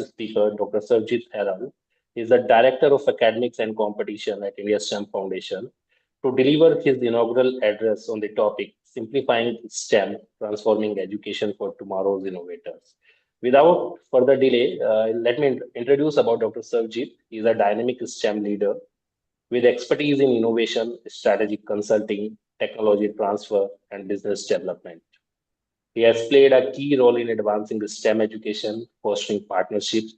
speaker, Dr. Sarvjit Heral. He is the Director of Academics and Competition at India STEM Foundation to deliver his inaugural address on the topic Simplifying STEM, Transforming Education for Tomorrow's Innovators. Without further delay, let me introduce about Dr. Sarvjit. He is a dynamic STEM leader with expertise in innovation, strategic consulting, technology transfer, and business development. He has played a key role in advancing STEM education, fostering partnerships.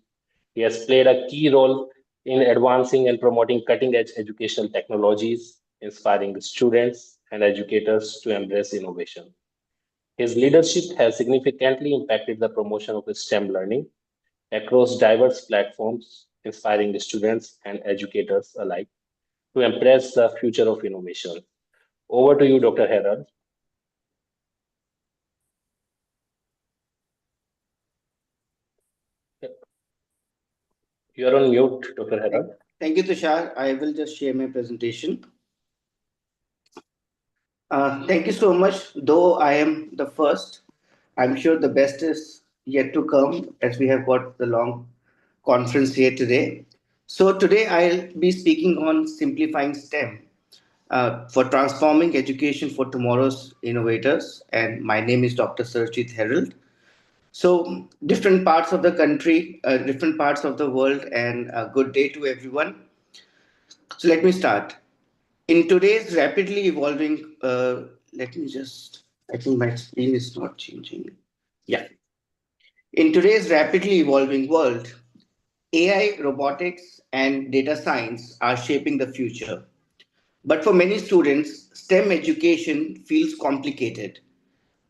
He has played a key role in advancing and promoting cutting edge educational technologies, inspiring students and educators to embrace innovation. His leadership has significantly impacted the promotion of STEM learning across diverse platforms, inspiring students and educators alike to embrace the future of innovation. Over to you, Dr. Herald. You are on mute, Dr. Thank Herald. thank you, Tushar. I will just share my presentation. Thank you so much. Though I am the first, I'm sure the best is yet to come as we have got the long conference here today. So, today I'll be speaking on simplifying STEM for transforming education for tomorrow's innovators. And my name is Dr. Sarjit Herald. So, different parts of the country, different parts of the world, and a good day to everyone. So, let me start. In today's rapidly evolving, let me just, I think my screen is not changing. Yeah. In today's rapidly evolving world, AI, robotics, and data science are shaping the future. But for many students, STEM education feels complicated,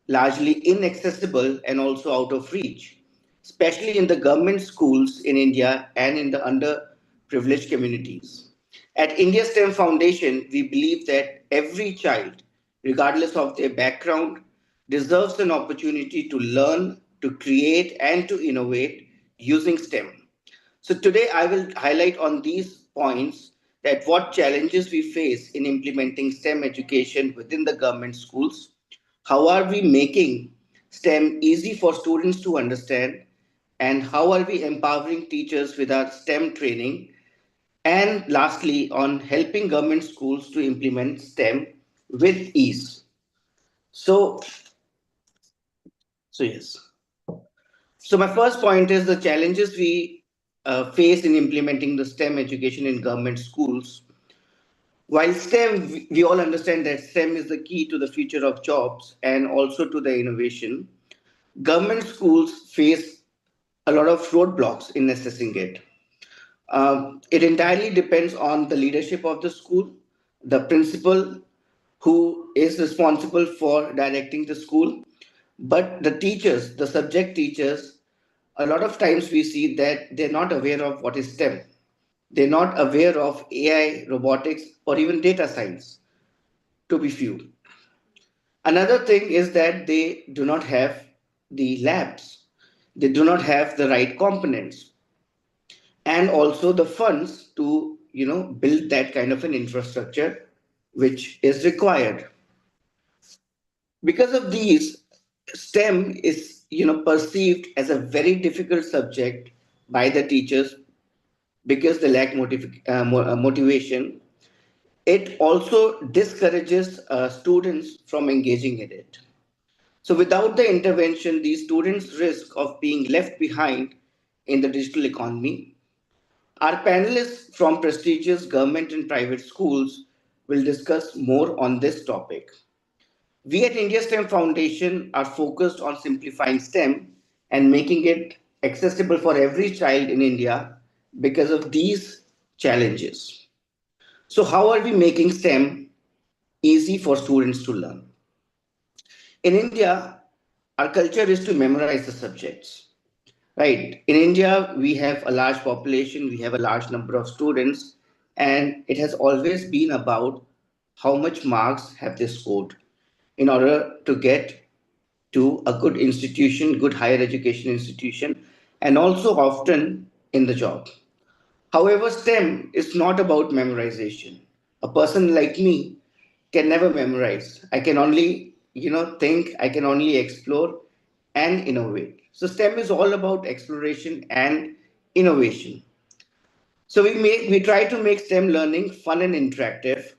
largely inaccessible, and also out of reach, especially in the government schools in India and in the underprivileged communities. At India STEM Foundation, we believe that every child, regardless of their background, deserves an opportunity to learn, to create, and to innovate using STEM. So today I will highlight on these points that what challenges we face in implementing STEM education within the government schools, how are we making STEM easy for students to understand, and how are we empowering teachers with our STEM training, and lastly on helping government schools to implement STEM with ease. So, so yes. So my first point is the challenges we face in implementing the STEM education in government schools. While STEM, we all understand that STEM is the key to the future of jobs and also to the innovation. Government schools face a lot of roadblocks in assessing it. It entirely depends on the leadership of the school, the principal who is responsible for directing the school, but the teachers, the subject teachers, a lot of times we see that they're not aware of what is STEM. They're not aware of AI, robotics, or even data science, to be few. Another thing is that they do not have the labs, they do not have the right components, and also the funds to build that kind of an infrastructure which is required. Because of these, STEM is perceived as a very difficult subject by the teachers because they lack motivation. It also discourages students from engaging in it. So without the intervention, these students risk of being left behind in the digital economy. Our panelists from prestigious government and private schools will discuss more on this topic. We at India STEM Foundation are focused on simplifying STEM and making it accessible for every child in India because of these challenges. So, how are we making STEM easy for students to learn? In India, our culture is to memorize the subjects. Right. In India, we have a large population, we have a large number of students, and it has always been about how much marks have they scored in order to get to a good institution, good higher education institution, and also often in the job. However, STEM is not about memorization. A person like me can never memorize. I can only, think, I can only explore and innovate. So STEM is all about exploration and innovation. So we try to make STEM learning fun and interactive.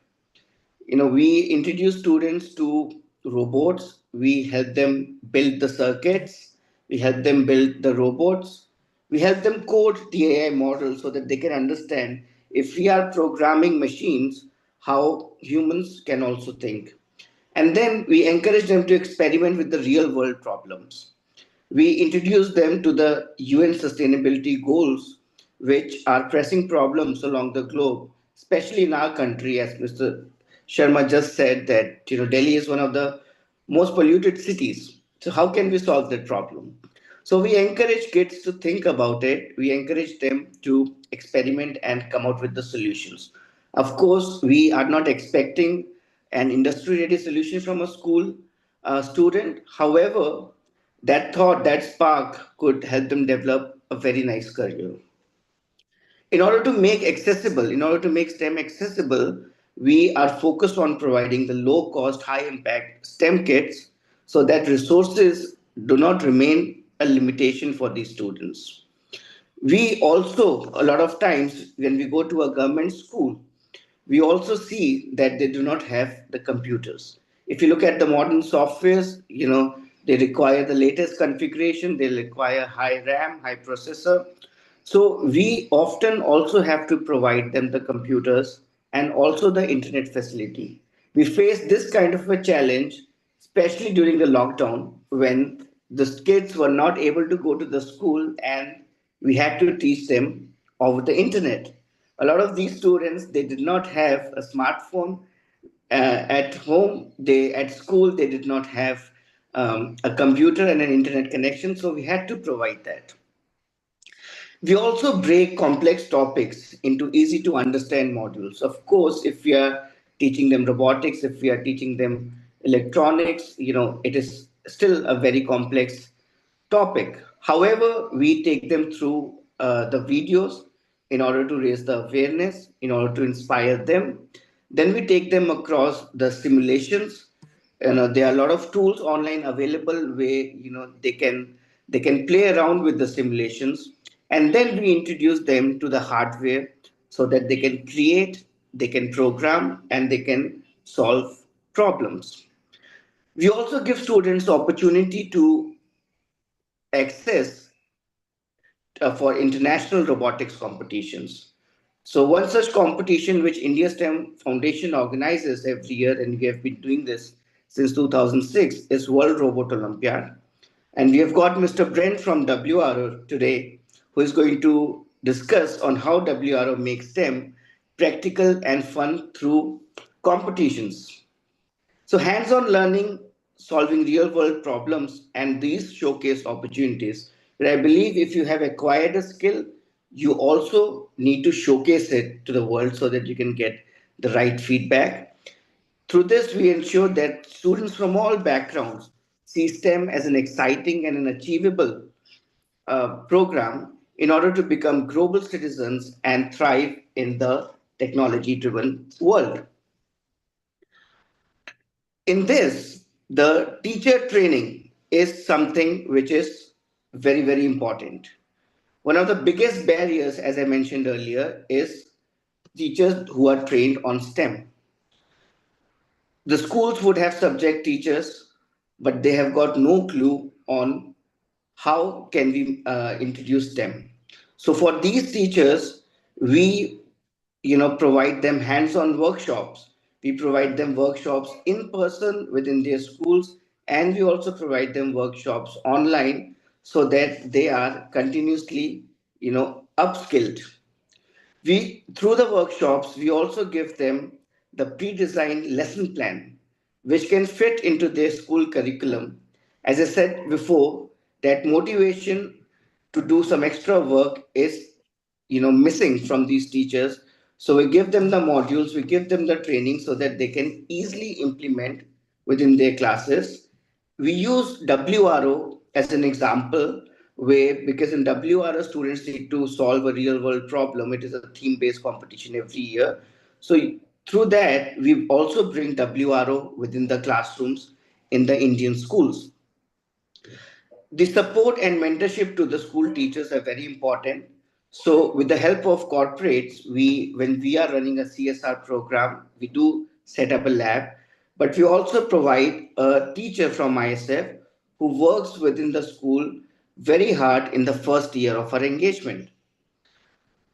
We introduce students to robots. We help them build the circuits. We help them build the robots. We help them code the AI model so that they can understand if we are programming machines, how humans can also think. And then we encourage them to experiment with the real world problems. We introduced them to the UN sustainability goals, which are pressing problems along the globe, especially in our country, as Mr. Sharma just said that Delhi is one of the most polluted cities. So how can we solve that problem? So we encourage kids to think about it. We encourage them to experiment and come out with the solutions. Of course, we are not expecting an industry-ready solution from a school student. However, that thought, that spark could help them develop a very nice career. In order to make STEM accessible, we are focused on providing the low cost, high impact STEM kits so that resources do not remain a limitation for these students. We also, a lot of times, when we go to a government school, we also see that they do not have the computers. If you look at the modern softwares, they require the latest configuration, they require high RAM, high processor. So we often also have to provide them the computers and also the internet facility. We face this kind of a challenge, especially during the lockdown when the kids were not able to go to the school and we had to teach them over the internet. A lot of these students, they did not have a smartphone at home. They at school they did not have a computer and an internet connection, so we had to provide that. We also break complex topics into easy to understand modules. Of course, if we are teaching them robotics, if we are teaching them electronics, it is still a very complex topic. However, we take them through the videos in order to raise the awareness, in order to inspire them. Then we take them across the simulations. There are a lot of tools online available where they can play around with the simulations, and then we introduce them to the hardware so that they can create, they can program, and they can solve problems. We also give students opportunity to access for international robotics competitions. So one such competition which India STEM Foundation organizes every year, and we have been doing this since 2006, is World Robot Olympiad. And we have got Mr. Brent from WRO today, who is going to discuss on how WRO makes STEM practical and fun through competitions. So, hands on learning, solving real world problems, and these showcase opportunities. But I believe if you have acquired a skill, you also need to showcase it to the world so that you can get the right feedback. Through this, we ensure that students from all backgrounds see STEM as an exciting and an achievable program in order to become global citizens and thrive in the technology driven world. In this, the teacher training is something which is very, very important. One of the biggest barriers, as I mentioned earlier, is teachers who are trained on STEM. The schools would have subject teachers, but they have got no clue on how can we introduce STEM. So for these teachers, we provide them hands-on workshops. We provide them workshops in person within their schools, and we also provide them workshops online so that they are continuously upskilled. We Through the workshops we also give them the pre-designed lesson plan which can fit into their school curriculum. As I said before, that motivation to do some extra work is missing from these teachers. So we give them the modules, we give them the training so that they can easily implement within their classes. We use WRO as an example where, because in WRO students need to solve a real world problem, it is a theme based competition every year. So through that we also bring WRO within the classrooms in the Indian schools. The support and mentorship to the school teachers are very important. So, with the help of corporates, when we are running a CSR program, we do set up a lab, but we also provide a teacher from ISF who works within the school very hard in the first year of our engagement.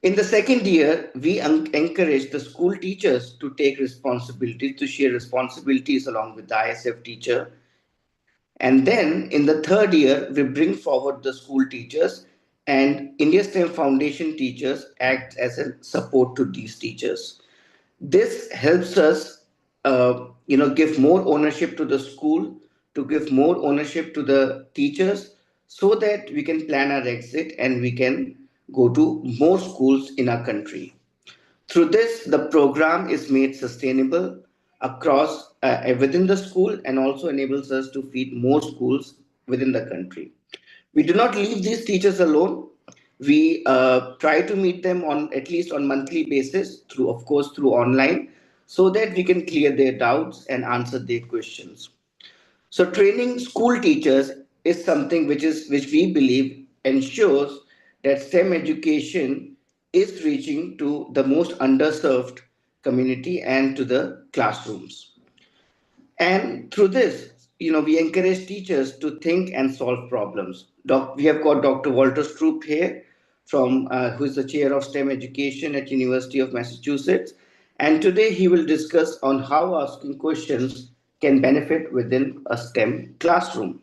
In the second year, we encourage the school teachers to take responsibilities, to share responsibilities along with the ISF teacher. And then in the third year, we bring forward the school teachers, and India STEM Foundation teachers act as a support to these teachers. This helps us, give more ownership to the school, to give more ownership to the teachers, so that we can plan our exit and we can go to more schools in our country. Through this, the program is made sustainable across within the school and also enables us to feed more schools within the country. We do not leave these teachers alone. We try to meet them on at least on monthly basis through, of course, through online, so that we can clear their doubts and answer their questions. So training school teachers is something which we believe ensures that STEM education is reaching to the most underserved community and to the classrooms. And through this, we encourage teachers to think and solve problems. We have got Dr. Walter Stroop here, who is the chair of STEM education at University of Massachusetts. And today he will discuss on how asking questions can benefit within a STEM classroom.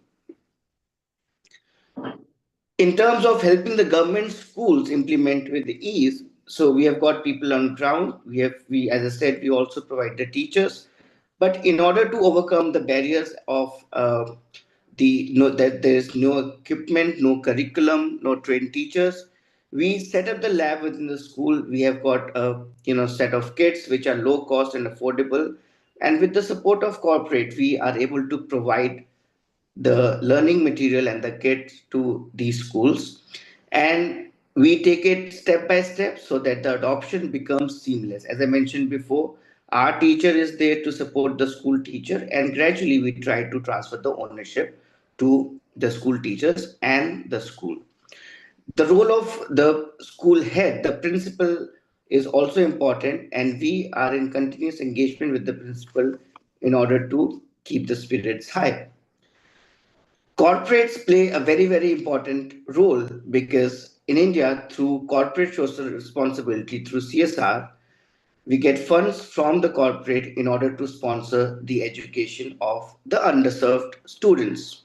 In terms of helping the government schools implement with ease, so we have got people on ground. We, as I said, we also provide the teachers. But in order to overcome the barriers of that there is no equipment, no curriculum, no trained teachers, we set up the lab within the school. We have got a set of kits which are low cost and affordable, and with the support of corporate, we are able to provide the learning material and the kits to these schools, and we take it step by step so that the adoption becomes seamless. As I mentioned before, our teacher is there to support the school teacher, and gradually we try to transfer the ownership to the school teachers and the school. The role of the school head, the principal, is also important, and we are in continuous engagement with the principal in order to keep the spirits high. Corporates play a very, very important role because in India, through corporate social responsibility, through CSR, we get funds from the corporate in order to sponsor the education of the underserved students.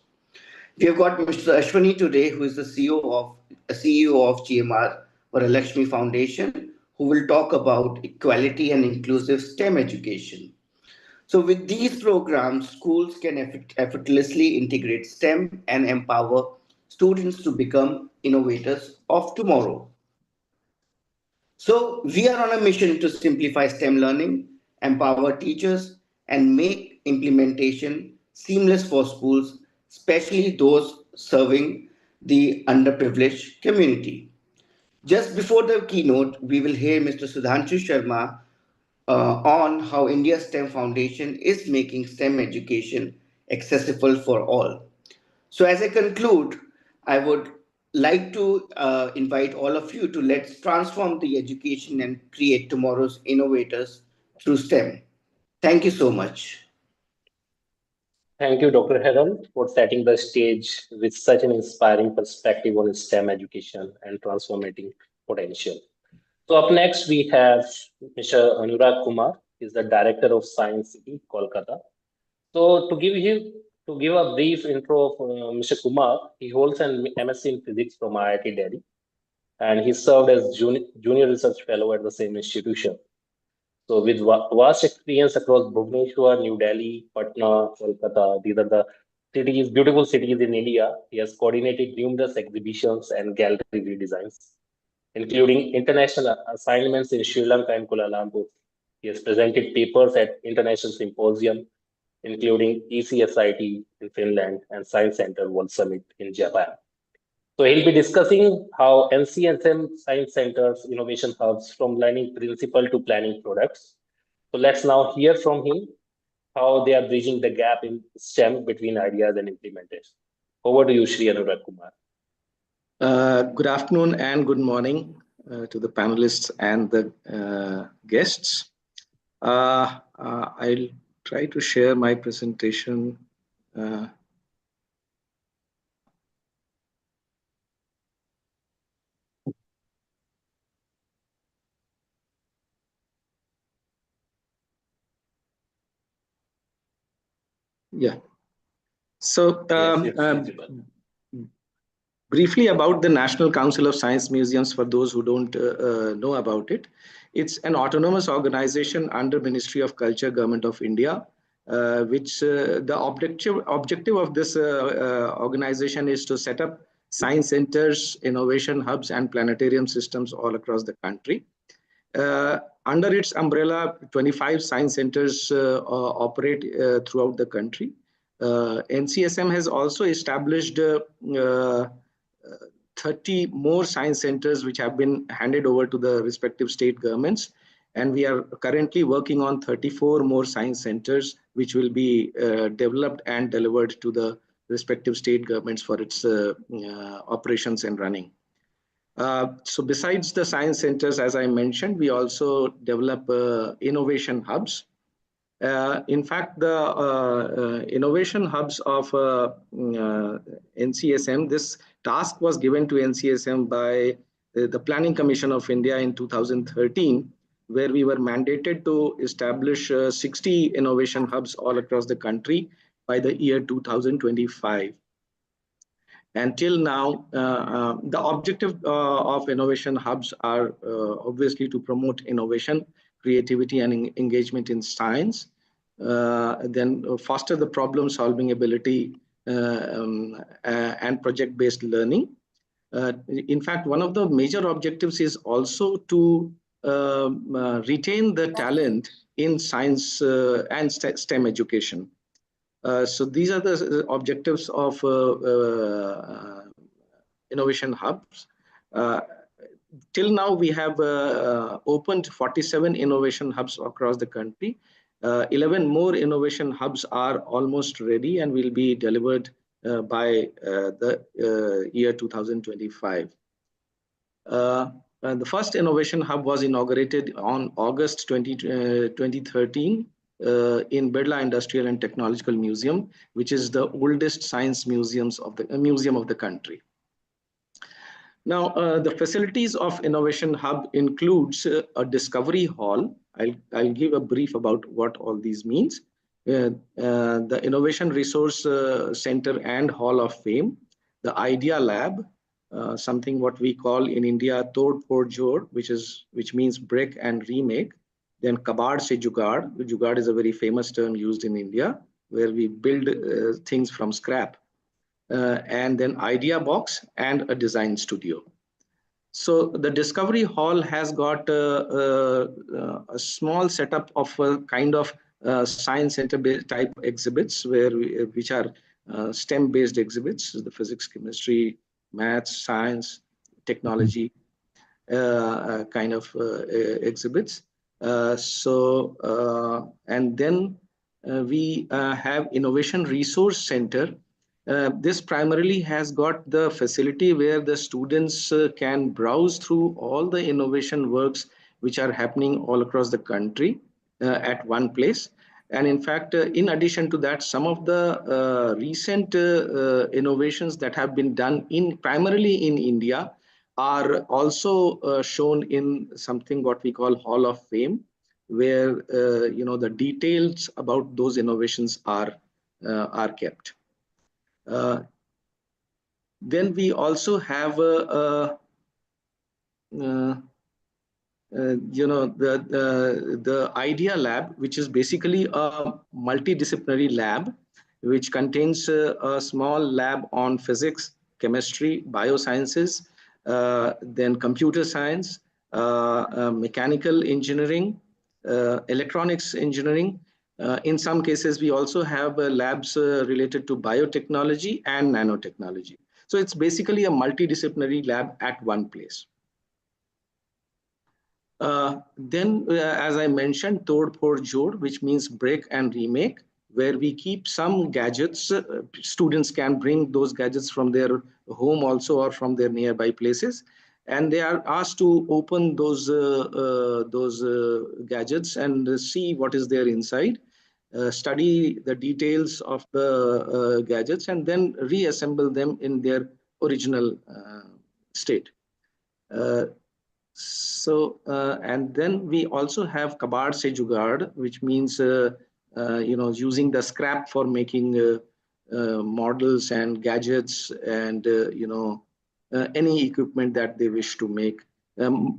We have got Mr. Ashwani today, who is the CEO of GMR or Lakshmi Foundation, who will talk about equality and inclusive STEM education. So, with these programs, schools can effortlessly integrate STEM and empower students to become innovators of tomorrow. So, we are on a mission to simplify STEM learning, empower teachers, and make implementation seamless for schools, especially those serving the underprivileged community. Just before the keynote, we will hear Mr. Sudhanshu Sharma on how India's STEM Foundation is making STEM education accessible for all. So, as I conclude, I would like to invite all of you to let's transform the education and create tomorrow's innovators through STEM. Thank you so much. Thank you, Dr. Heron, for setting the stage with such an inspiring perspective on STEM education and transformating potential. So up next, we have Mr. Anurag Kumar. He's the Director of Science City, Kolkata. So to give a brief intro of Mr. Kumar, he holds an MSc in Physics from IIT Delhi, and he served as junior research fellow at the same institution. So with vast experience across Bhubaneswar, New Delhi, Patna, Kolkata, these are the cities, beautiful cities in India. He has coordinated numerous exhibitions and gallery redesigns, including international assignments in Sri Lanka and Kuala Lumpur. He has presented papers at international symposium, including ECSIT in Finland and Science Center World Summit in Japan. So he'll be discussing how NCSM Science Centers innovation hubs from learning principle to planning products. So let's now hear from him how they are bridging the gap in STEM between ideas and implementation. Over to you, Shri Anurag Kumar. Good afternoon and good morning. to the panelists and the guests. I'll try to share my presentation. Uh, yeah. So, Yes, it's visible. briefly about the National Council of Science Museums, for those who don't know about it. It's an autonomous organization under Ministry of Culture, Government of India, which the objective of this organization is to set up science centers, innovation hubs, and planetarium systems all across the country. Uh, Under its umbrella, 25 science centers operate throughout the country. NCSM has also established uh, 30 more science centers which have been handed over to the respective state governments. And we are currently working on 34 more science centers which will be developed and delivered to the respective state governments for its operations and running. So besides the science centers, as I mentioned, we also develop innovation hubs. In fact, the innovation hubs of NCSM, this task was given to NCSM by the Planning Commission of India in 2013, where we were mandated to establish 60 innovation hubs all across the country by the year 2025. Until now, the objective of innovation hubs are obviously to promote innovation, creativity, and engagement in science, then foster the problem solving ability and project based learning. In fact, one of the major objectives is also to retain the talent in science and STEM education. So these are the objectives of innovation hubs. Uh, till now, we have opened 47 innovation hubs across the country. 11 more innovation hubs are almost ready and will be delivered by the year 2025. The first innovation hub was inaugurated on August 2013 in Birla Industrial and Technological Museum, which is the oldest science museum of the country. Now, the facilities of Innovation Hub includes a discovery hall. I'll give a brief about what all these means. The Innovation Resource Center and Hall of Fame, the Idea Lab, something what we call in India Tod Phod Jod, which means break and remake. Then Kabad se Jugaad. Jugaad is a very famous term used in India, where we build things from scrap. And then Idea Box and a design studio. So the Discovery Hall has got a small setup of a kind of science center type exhibits which are STEM based exhibits, the physics, chemistry, maths, science, technology kind of exhibits. And then we have Innovation Resource Center. This primarily has got the facility where the students can browse through all the innovation works which are happening all across the country at one place. And in fact, in addition to that, some of the recent innovations that have been done primarily in India are also shown in something what we call Hall of Fame, where the details about those innovations are kept. Then we also have the Idea Lab, which is basically a multidisciplinary lab, which contains a small lab on physics, chemistry, biosciences, then computer science, mechanical engineering, electronics engineering. In some cases, we also have labs related to biotechnology and nanotechnology. So it's basically a multidisciplinary lab at one place. As I mentioned, Tod Phod Jod, which means break and remake, where we keep some gadgets. Students can bring those gadgets from their home also or from their nearby places. and they are asked to open those gadgets and see what is there inside, study the details of the gadgets, and then reassemble them in their original state. Uh, and then we also have kabar se jugaad, which means using the scrap for making models and gadgets and any equipment that they wish to make.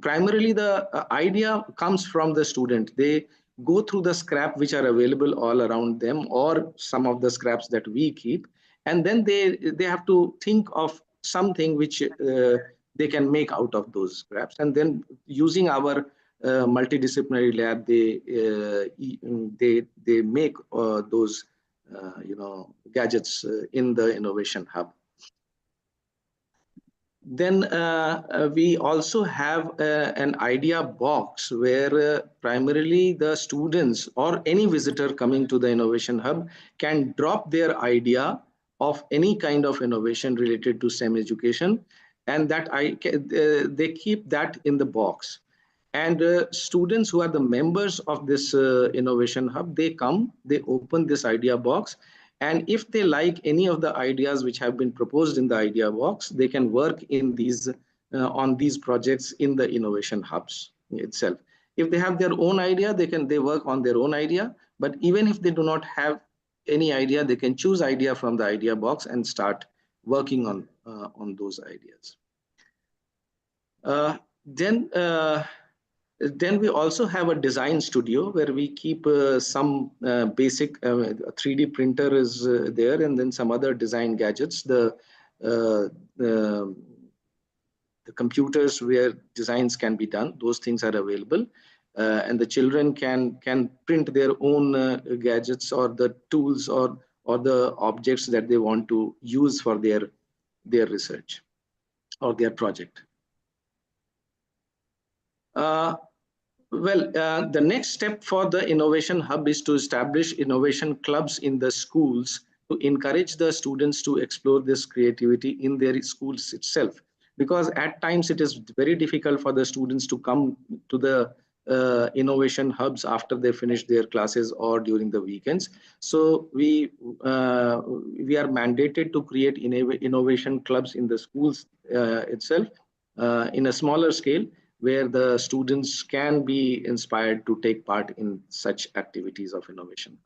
Primarily, the idea comes from the student. They go through the scrap which are available all around them, or some of the scraps that we keep, and then they have to think of something which they can make out of those scraps, and then using our multidisciplinary lab, they make those gadgets in the innovation hub. Then we also have an idea box where primarily the students or any visitor coming to the innovation hub can drop their idea of any kind of innovation related to STEM education, and that they keep that in the box. And students who are the members of this innovation hub, they come, they open this idea box, and if they like any of the ideas which have been proposed in the idea box, they can work in these on these projects in the innovation hubs itself. If they have their own idea, they work on their own idea. But even if they do not have any idea, they can choose idea from the idea box and start working on those ideas. Then we also have a design studio where we keep some basic 3D printer is there, and then some other design gadgets. The computers where designs can be done, those things are available, and the children can print their own gadgets or the tools or the objects that they want to use for their research or their project. The next step for the Innovation Hub is to establish innovation clubs in the schools to encourage the students to explore this creativity in their schools itself. Because at times it is very difficult for the students to come to the innovation hubs after they finish their classes or during the weekends. So we are mandated to create innovation clubs in the schools itself in a smaller scale, where the students can be inspired to take part in such activities of innovation.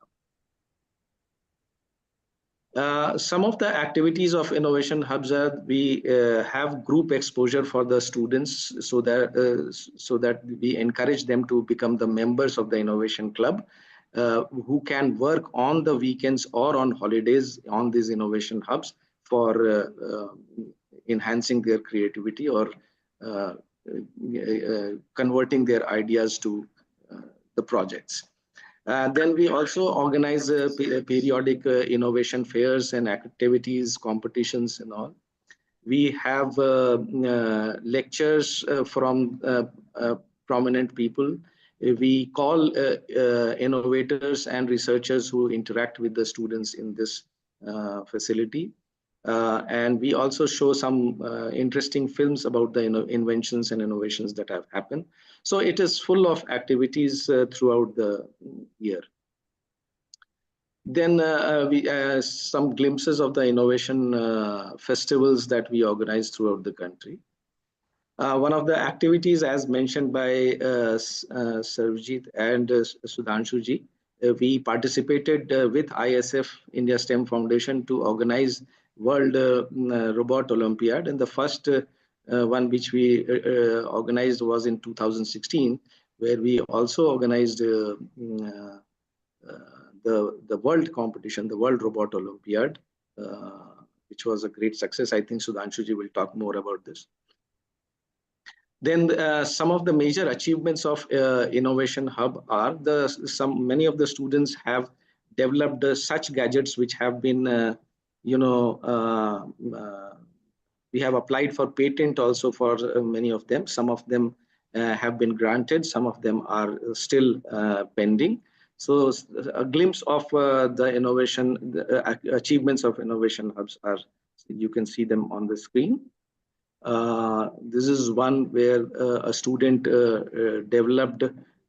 Some of the activities of innovation hubs are we have group exposure for the students, so that we encourage them to become the members of the innovation club, who can work on the weekends or on holidays on these innovation hubs for enhancing their creativity or converting their ideas to the projects. Then we also organize periodic innovation fairs and activities, competitions and all. We have lectures from prominent people. We call innovators and researchers who interact with the students in this facility. And we also show some interesting films about the inventions and innovations that have happened. So it is full of activities throughout the year. Then we some glimpses of the innovation festivals that we organize throughout the country. One of the activities, as mentioned by Sarvjit and Sudhanshuji, we participated with ISF, India STEM Foundation, to organize World Robot Olympiad, and the first one which we organized was in 2016, where we also organized the world competition, the World Robot Olympiad, which was a great success. I think Sudhanshuji will talk more about this. Then some of the major achievements of Innovation Hub are many of the students have developed such gadgets which have been we have applied for patent also for many of them. Some of them have been granted, some of them are still pending. So a glimpse of the achievements of Innovation Hubs are, you can see them on the screen. This is one where a student developed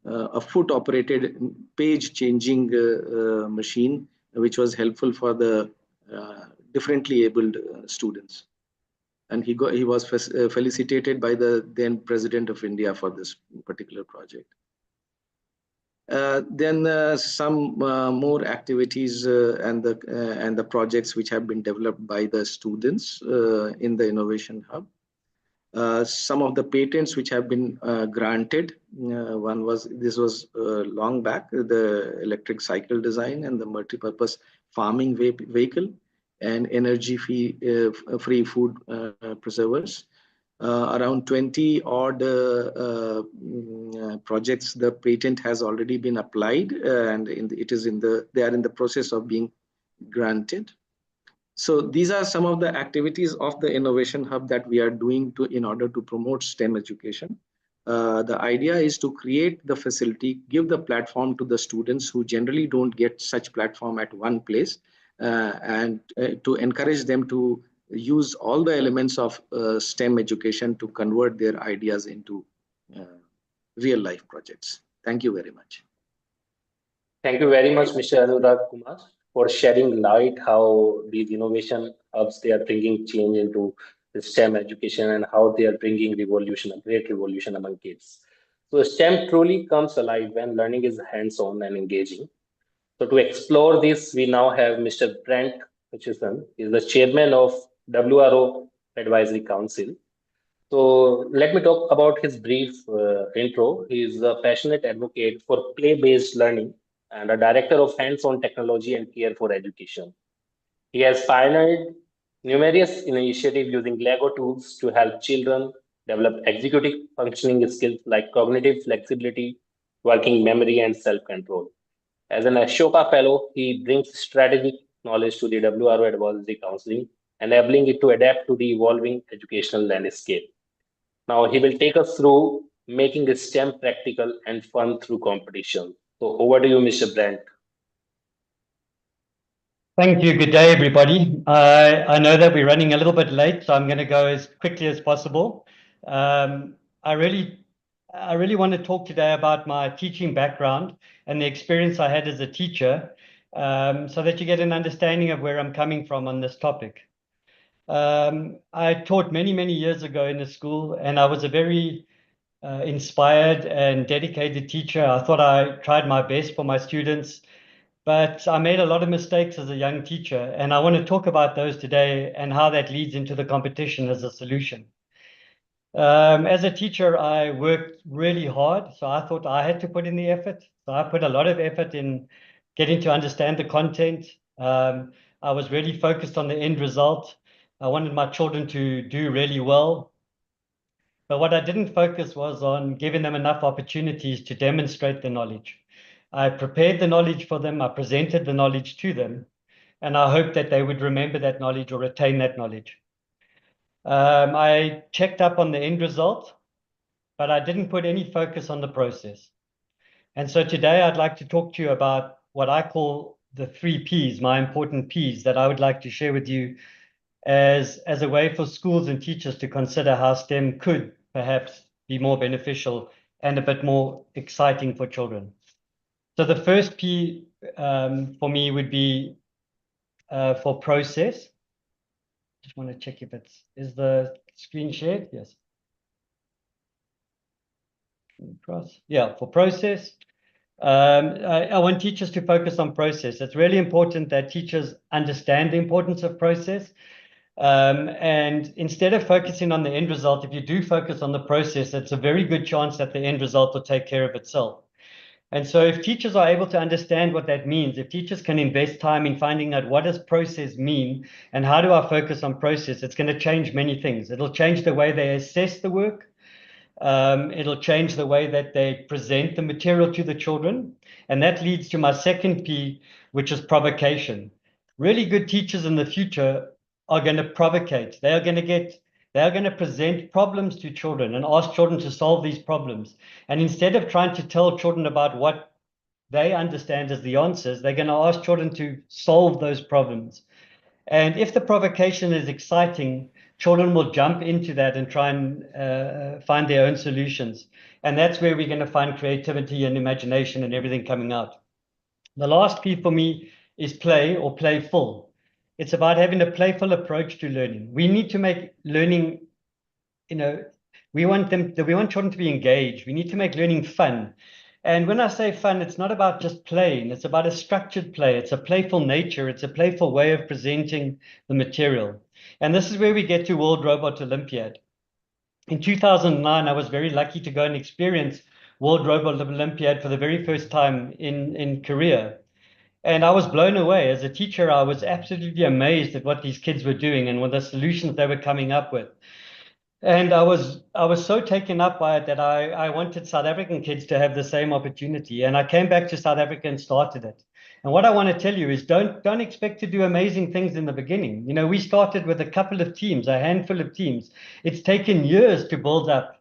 a foot-operated page-changing machine, which was helpful for the differently abled students. And he was felicitated by the then President of India for this particular project. Then some more activities and the projects which have been developed by the students in the Innovation Hub. Some of the patents which have been granted. This was long back, the electric cycle design and the multi-purpose farming vehicle and energy-free food preservers. Around 20 odd projects, the patent has already been applied, and they are in the process of being granted. So these are some of the activities of the Innovation Hub that we are doing in order to promote STEM education. The idea is to create the facility, give the platform to the students who generally don't get such platform at one place, and to encourage them to use all the elements of STEM education to convert their ideas into real life projects. Thank you very much. Thank you very much, Mr. Anurag Kumar, for shedding light how these innovation hubs they are bringing change into the STEM education and how they are bringing revolution, a great revolution among kids. So STEM truly comes alive when learning is hands-on and engaging. So to explore this, we now have Mr. Brent Hutchison. He is the chairman of WRO Advisory Council. So let me talk about his brief intro. He is a passionate advocate for play-based learning and a director of hands-on technology and care for education. He has pioneered numerous initiatives using Lego tools to help children develop executive functioning skills like cognitive flexibility, working memory, and self-control. As an Ashoka Fellow, he brings strategic knowledge to the WRO Advisory Counseling, enabling it to adapt to the evolving educational landscape. Now he will take us through making the STEM practical and fun through competition. So over to you, Mr. Brent. Thank you. Good day, everybody. I know that we're running a little bit late, so I'm going to go as quickly as possible. I really want to talk today about my teaching background and the experience I had as a teacher, so that you get an understanding of where I'm coming from on this topic. I taught many years ago in a school, and I was a very inspired and dedicated teacher. I thought I tried my best for my students, but I made a lot of mistakes as a young teacher, and I want to talk about those today and how that leads into the competition as a solution. As a teacher, I worked really hard, so I thought I had to put in the effort. So I put a lot of effort in getting to understand the content. I was really focused on the end result. I wanted my children to do really well. But what I didn't focus was on giving them enough opportunities to demonstrate the knowledge. I prepared the knowledge for them, I presented the knowledge to them, and I hoped that they would remember that knowledge or retain that knowledge. I checked up on the end result, but I didn't put any focus on the process. And so today I'd like to talk to you about what I call the 3 Ps, my important Ps that I would like to share with you as a way for schools and teachers to consider how STEM could perhaps be more beneficial and a bit more exciting for children. So the first P for me would be for process. Just want to check if is the screen shared? Yes. Yeah, for process. I want teachers to focus on process. It's really important that teachers understand the importance of process. And instead of focusing on the end result, if you do focus on the process, it's a very good chance that the end result will take care of itself. And so if teachers are able to understand what that means, if teachers can invest time in finding out what does process mean and how do I focus on process, it's going to change many things. It'll change the way they assess the work. It'll change the way that they present the material to the children. And that leads to my second P, which is provocation. Really good teachers in the future are going to provocate. They are going to present problems to children and ask children to solve these problems. And instead of trying to tell children about what they understand as the answers, they're going to ask children to solve those problems. And if the provocation is exciting, children will jump into that and try and find their own solutions. And that's where we're going to find creativity and imagination and everything coming out. The last P for me is play or playful. It's about having a playful approach to learning. We need to make learning, we want children to be engaged. We need to make learning fun. And when I say fun, it's not about just playing. It's about a structured play. It's a playful nature. It's a playful way of presenting the material. And this is where we get to World Robot Olympiad. In 2009, I was very lucky to go and experience World Robot Olympiad for the very first time in Korea. And I was blown away. As a teacher, I was absolutely amazed at what these kids were doing and what the solutions they were coming up with. And I was so taken up by it that I wanted South African kids to have the same opportunity. And I came back to South Africa and started it. And what I want to tell you is don't expect to do amazing things in the beginning. We started with a couple of teams, a handful of teams. It's taken years to build up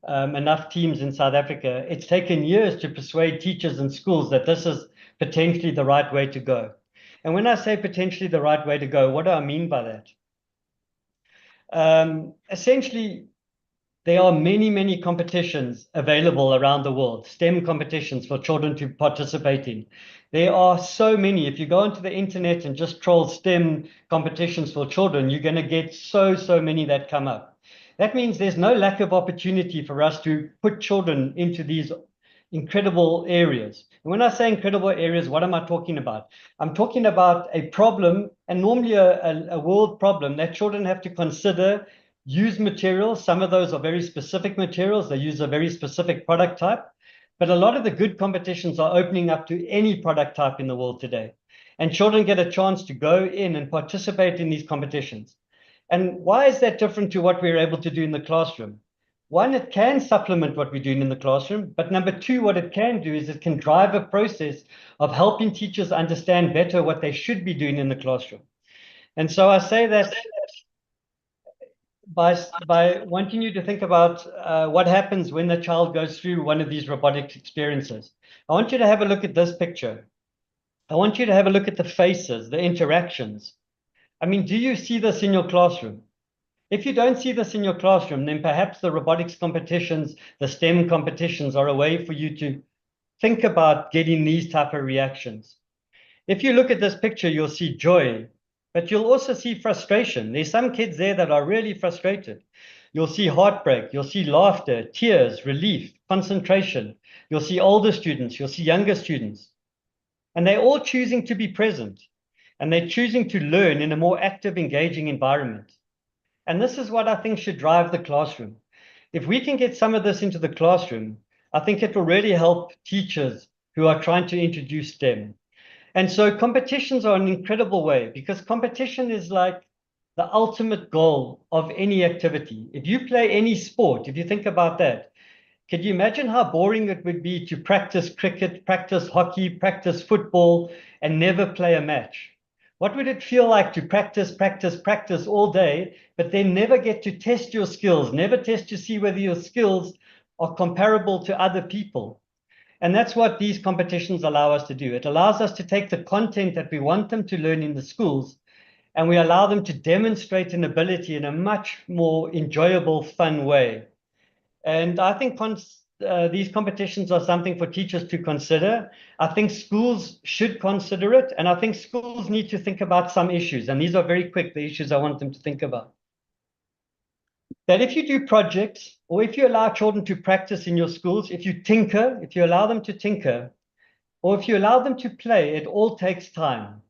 enough teams in South Africa. It's taken years to persuade teachers and schools that this is potentially the right way to go. And when I say potentially the right way to go, what do I mean by that? Essentially, there are many, many competitions available around the world, STEM competitions for children to participate in. There are so many. If you go onto the internet and just troll STEM competitions for children, you're going to get so many that come up. That means there's no lack of opportunity for us to put children into these incredible areas. And when I say incredible areas, what am I talking about? I'm talking about a problem, and normally a world problem, that children have to consider, use materials. Some of those are very specific materials. They use a very specific product type. But a lot of the good competitions are opening up to any product type in the world today. And children get a chance to go in and participate in these competitions. And why is that different to what we're able to do in the classroom? One, it can supplement what we're doing in the classroom. But number two, what it can do is it can drive a process of helping teachers understand better what they should be doing in the classroom. And so I say that by wanting you to think about what happens when the child goes through one of these robotic experiences. I want you to have a look at this picture. I want you to have a look at the faces, the interactions. I mean, do you see this in your classroom? If you don't see this in your classroom, then perhaps the robotics competitions, the STEM competitions are a way for you to think about getting these type of reactions. If you look at this picture, you'll see joy, but you'll also see frustration. There's some kids there that are really frustrated. You'll see heartbreak, you'll see laughter, tears, relief, concentration. You'll see older students, you'll see younger students. And they're all choosing to be present, and they're choosing to learn in a more active, engaging environment. And this is what I think should drive the classroom. If we can get some of this into the classroom, I think it will really help teachers who are trying to introduce STEM. And so competitions are an incredible way, because competition is like the ultimate goal of any activity. If you play any sport, if you think about that, could you imagine how boring it would be to practice cricket, practice hockey, practice football, and never play a match? What would it feel like to practice all day, but then never get to test your skills, never test to see whether your skills are comparable to other people? And that's what these competitions allow us to do. It allows us to take the content that we want them to learn in the schools, and we allow them to demonstrate an ability in a much more enjoyable, fun way. And I think these competitions are something for teachers to consider. I think schools should consider it. And I think schools need to think about some issues. And these are very quick, the issues I want them to think about. That if you do projects, or if you allow children to practice in your schools, if you tinker, if you allow them to tinker, or if you allow them to play, it all takes time.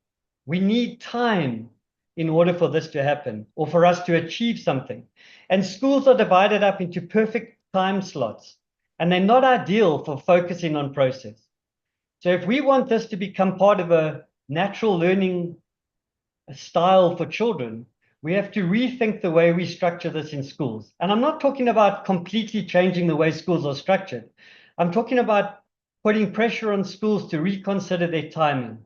We need time in order for this to happen, or for us to achieve something. And schools are divided up into perfect time slots, and they're not ideal for focusing on process. So if we want this to become part of a natural learning style for children, we have to rethink the way we structure this in schools. And I'm not talking about completely changing the way schools are structured. I'm talking about putting pressure on schools to reconsider their timing.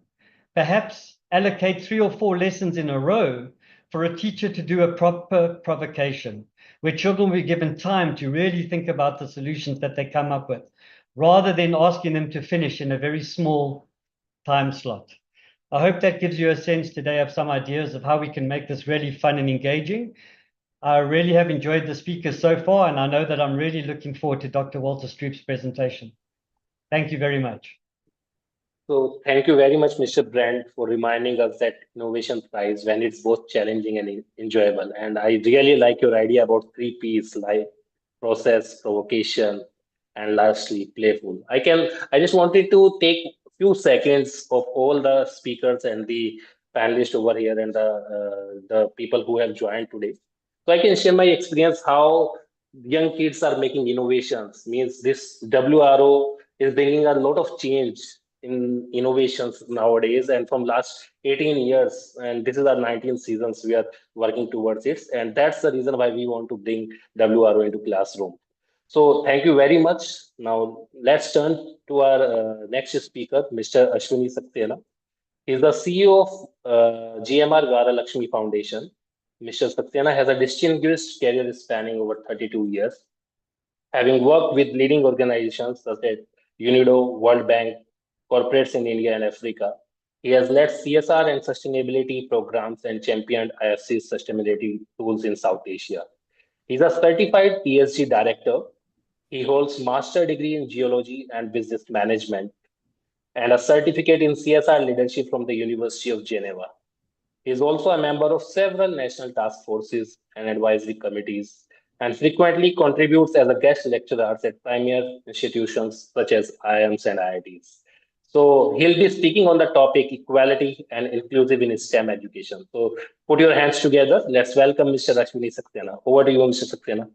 Perhaps allocate 3 or 4 lessons in a row for a teacher to do a proper provocation, where children will be given time to really think about the solutions that they come up with, rather than asking them to finish in a very small time slot. I hope that gives you a sense today of some ideas of how we can make this really fun and engaging. I really have enjoyed the speakers so far, and I know that I'm really looking forward to Dr. Walter Stroop's presentation. Thank you very much. So thank you very much, Mr. Brand, for reminding us that innovation thrives when it's both challenging and enjoyable. And I really like your idea about three P's, like process, provocation, and lastly, playful. I just wanted to take a few seconds of all the speakers and the panelists over here and the people who have joined today. So I can share my experience how young kids are making innovations. Means this WRO is bringing a lot of change in innovations nowadays, and from last 18 years, and this is our 19th seasons, we are working towards it, and that's the reason why we want to bring WRO into classroom. So thank you very much. Now let's turn to our next speaker, Mr. Ashwini Saxena. He's the CEO of GMR Gara Lakshmi Foundation. Mr. Saxena has a distinguished career spanning over 32 years, having worked with leading organizations such as UNIDO, World Bank, corporates in India and Africa. He has led CSR and sustainability programs and championed IFC's sustainability tools in South Asia. He's a certified ESG director. He holds master degree in geology and business management and a certificate in CSR leadership from the University of Geneva. He is also a member of several national task forces and advisory committees and frequently contributes as a guest lecturer at premier institutions such as IIMs and IITs. So he'll be speaking on the topic equality and inclusive in STEM education. So put your hands together. Let's welcome Mr. Ashwini Saxena. Over to you, Mr. Saxena.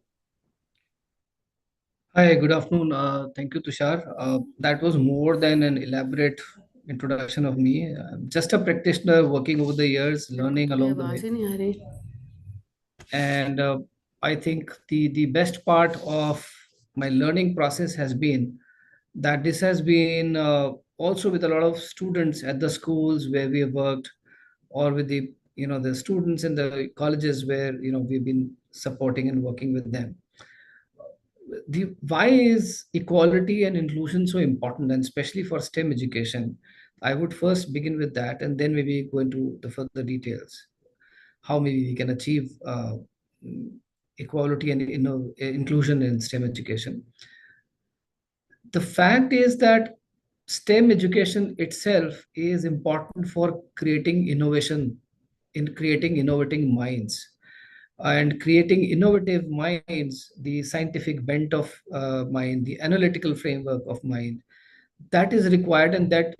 Hi, good afternoon. Thank you, Tushar. That was more than an elaborate introduction of me. I'm just a practitioner working over the years, learning along the way. And I think the best part of my learning process has been that this has been also with a lot of students at the schools where we have worked, or with the students in the colleges where we've been supporting and working with them. Why is equality and inclusion so important, and especially for STEM education? I would first begin with that, and then maybe go into the further details, how maybe we can achieve equality and inclusion in STEM education. The fact is that STEM education itself is important for creating innovation, in creating innovating minds. And creating innovative minds, the scientific bent of mind, the analytical framework of mind, that is required, and that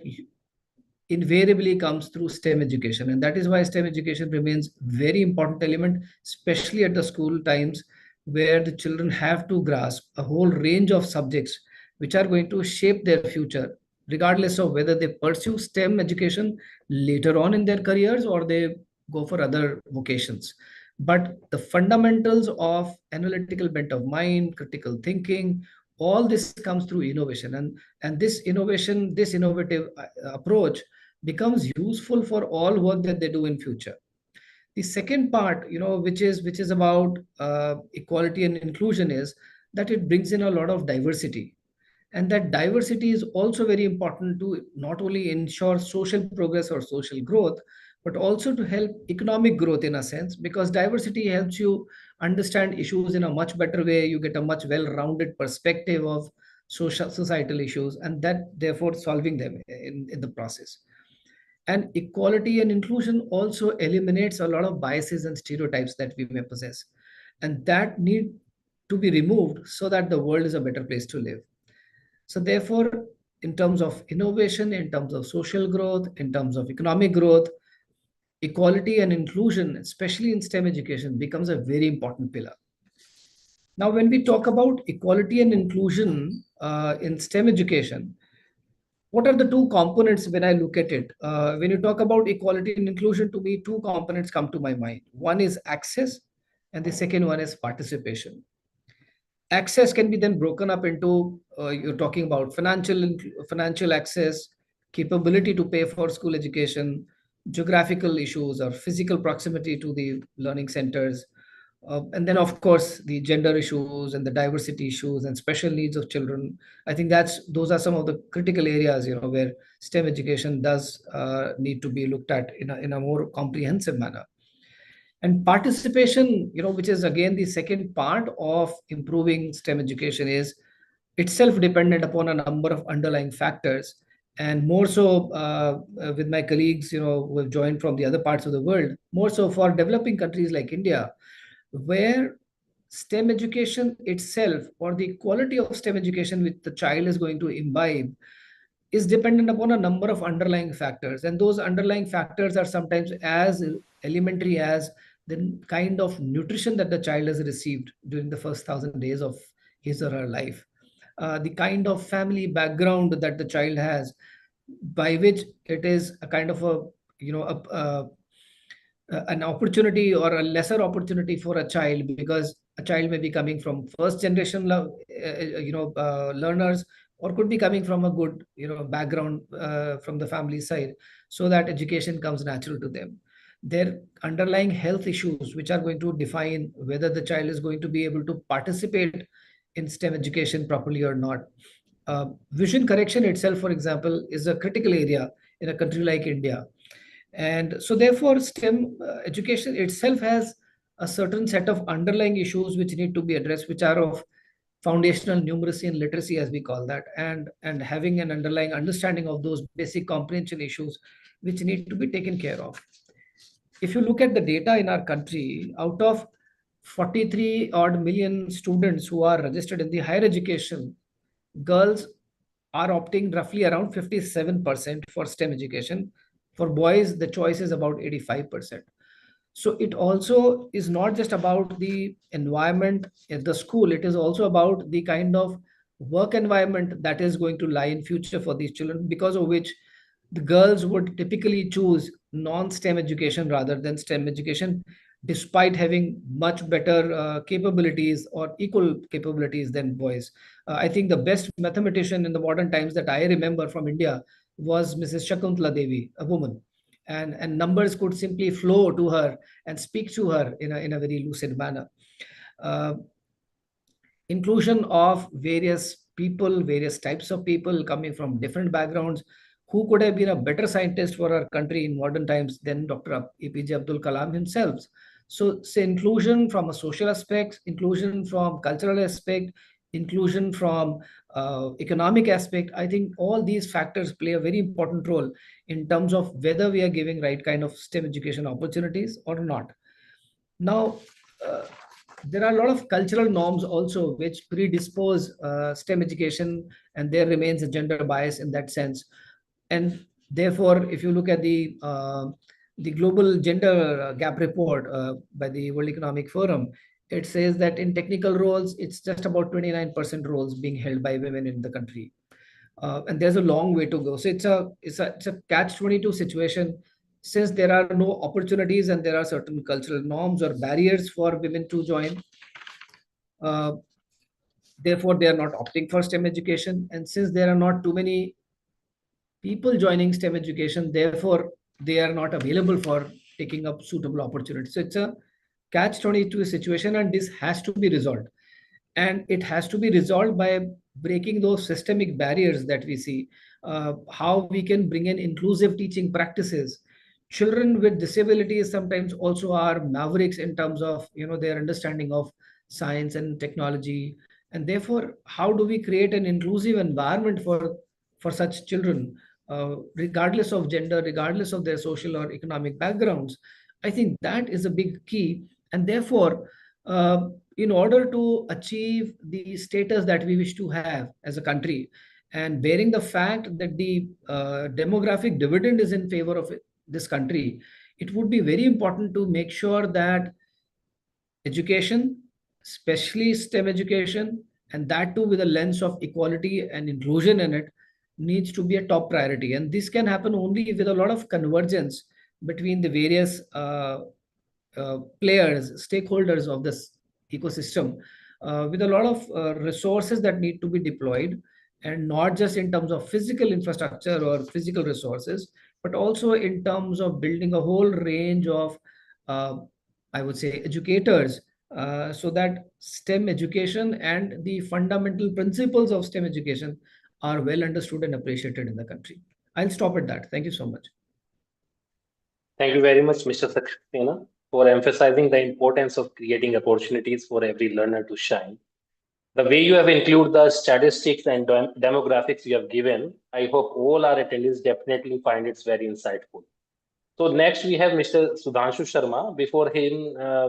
invariably comes through STEM education. And that is why STEM education remains very important element, especially at the school times, where the children have to grasp a whole range of subjects which are going to shape their future, regardless of whether they pursue STEM education later on in their careers or they go for other vocations. But the fundamentals of analytical bent of mind, critical thinking, all this comes through innovation. And this innovation, this innovative approach becomes useful for all work that they do in future. The second part, which is about equality and inclusion, is that it brings in a lot of diversity. And that diversity is also very important to not only ensure social progress or social growth, but also to help economic growth in a sense, because diversity helps you understand issues in a much better way. You get a much well-rounded perspective of societal issues, and that therefore solving them in the process. And equality and inclusion also eliminates a lot of biases and stereotypes that we may possess, and that need to be removed so that the world is a better place to live. So therefore, in terms of innovation, in terms of social growth, in terms of economic growth, equality and inclusion, especially in STEM education, becomes a very important pillar. Now, when we talk about equality and inclusion in STEM education, what are the two components when I look at it? When you talk about equality and inclusion, to me, two components come to my mind. One is access, and the second one is participation. Access can be then broken up into, you're talking about financial access, capability to pay for school education, geographical issues or physical proximity to the learning centers, and then of course the gender issues and the diversity issues and special needs of children. I think those are some of the critical areas where STEM education does need to be looked at in a more comprehensive manner. And participation, which is again the second part of improving STEM education, is itself dependent upon a number of underlying factors. And more so with my colleagues, who have joined from the other parts of the world, more so for developing countries like India, where STEM education itself, or the quality of STEM education which the child is going to imbibe, is dependent upon a number of underlying factors. And those underlying factors are sometimes as elementary as the kind of nutrition that the child has received during the first 1,000 days of his or her life, the kind of family background that the child has, by which it is a kind of a, an opportunity or a lesser opportunity for a child, because a child may be coming from first generation learners, or could be coming from a good background from the family side, so that education comes natural to them. Their underlying health issues which are going to define whether the child is going to be able to participate in STEM education properly or not. Vision correction itself, for example, is a critical area in a country like India. And so therefore STEM education itself has a certain set of underlying issues which need to be addressed, which are of foundational numeracy and literacy, as we call that, and having an underlying understanding of those basic comprehension issues which need to be taken care of. If you look at the data in our country, out of 43 odd million students who are registered in the higher education, girls are opting roughly around 57% for STEM education. For boys, the choice is about 85%. So it also is not just about the environment at the school, it is also about the kind of work environment that is going to lie in future for these children, because of which the girls would typically choose non-STEM education rather than STEM education, despite having much better capabilities or equal capabilities than boys. I think the best mathematician in the modern times that I remember from India was Mrs. Shakuntala Devi, a woman. And numbers could simply flow to her and speak to her in a very lucid manner. Uh, Inclusion of various people, various types of people coming from different backgrounds, who could have been a better scientist for our country in modern times than Dr. APJ Abdul Kalam himself. So, say inclusion from a social aspect, inclusion from cultural aspect, inclusion from economic aspect, I think all these factors play a very important role in terms of whether we are giving right kind of STEM education opportunities or not. Now, uh, there are a lot of cultural norms also which predispose STEM education, and there remains a gender bias in that sense. And therefore, if you look at the global gender gap report by the World Economic Forum, it says that in technical roles, it's just about 29% roles being held by women in the country. And there's a long way to go. So it's a catch-22 situation, since there are no opportunities and there are certain cultural norms or barriers for women to join. Uh, Therefore, they are not opting for STEM education. And since there are not too many people joining STEM education, therefore, they are not available for taking up suitable opportunities. So it's a catch-22 situation, and this has to be resolved. And it has to be resolved by breaking those systemic barriers that we see, how we can bring in inclusive teaching practices. Children with disabilities sometimes also are mavericks in terms of their understanding of science and technology, and therefore how do we create an inclusive environment for such children, regardless of gender, regardless of their social or economic backgrounds. I think that is a big key. And therefore, in order to achieve the status that we wish to have as a country, and bearing the fact that the demographic dividend is in favor of this country, it would be very important to make sure that education, especially STEM education, and that too with a lens of equality and inclusion in it, needs to be a top priority. And this can happen only with a lot of convergence between the various players, stakeholders of this ecosystem, with a lot of resources that need to be deployed, and not just in terms of physical infrastructure or physical resources, but also in terms of building a whole range of, I would say, educators, so that STEM education and the fundamental principles of STEM education are well understood and appreciated in the country. I'll stop at that. Thank you so much. Thank you very much, Mr. Saxena, for emphasizing the importance of creating opportunities for every learner to shine. The way you have included the statistics and demographics you have given, I hope all our attendees definitely find it very insightful. So next we have Mr. Sudhanshu Sharma. Before him,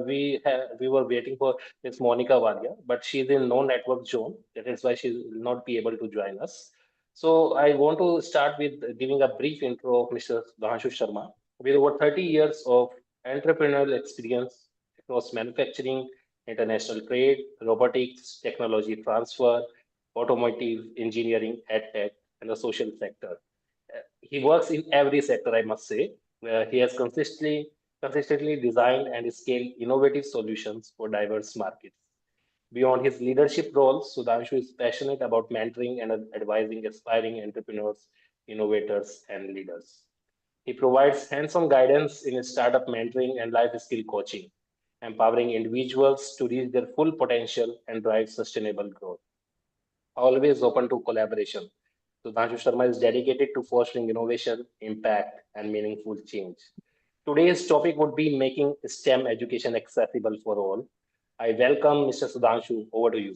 we were waiting for Ms. Monica Varia, but she's in no network zone. That is why she will not be able to join us. So I want to start with giving a brief intro of Mr. Sudhanshu Sharma. With over 30 years of entrepreneurial experience across manufacturing, international trade, robotics, technology transfer, automotive engineering, edtech, and the social sector. He works in every sector, I must say. He has consistently designed and scaled innovative solutions for diverse markets. Beyond his leadership roles, Sudhanshu is passionate about mentoring and advising aspiring entrepreneurs, innovators, and leaders. He provides hands-on guidance in startup mentoring and life skill coaching, empowering individuals to reach their full potential and drive sustainable growth. Always open to collaboration. Sudhanshu Sharma is dedicated to fostering innovation, impact, and meaningful change. Today's topic would be making STEM education accessible for all. I welcome Mr. Sudhanshu. Over to you.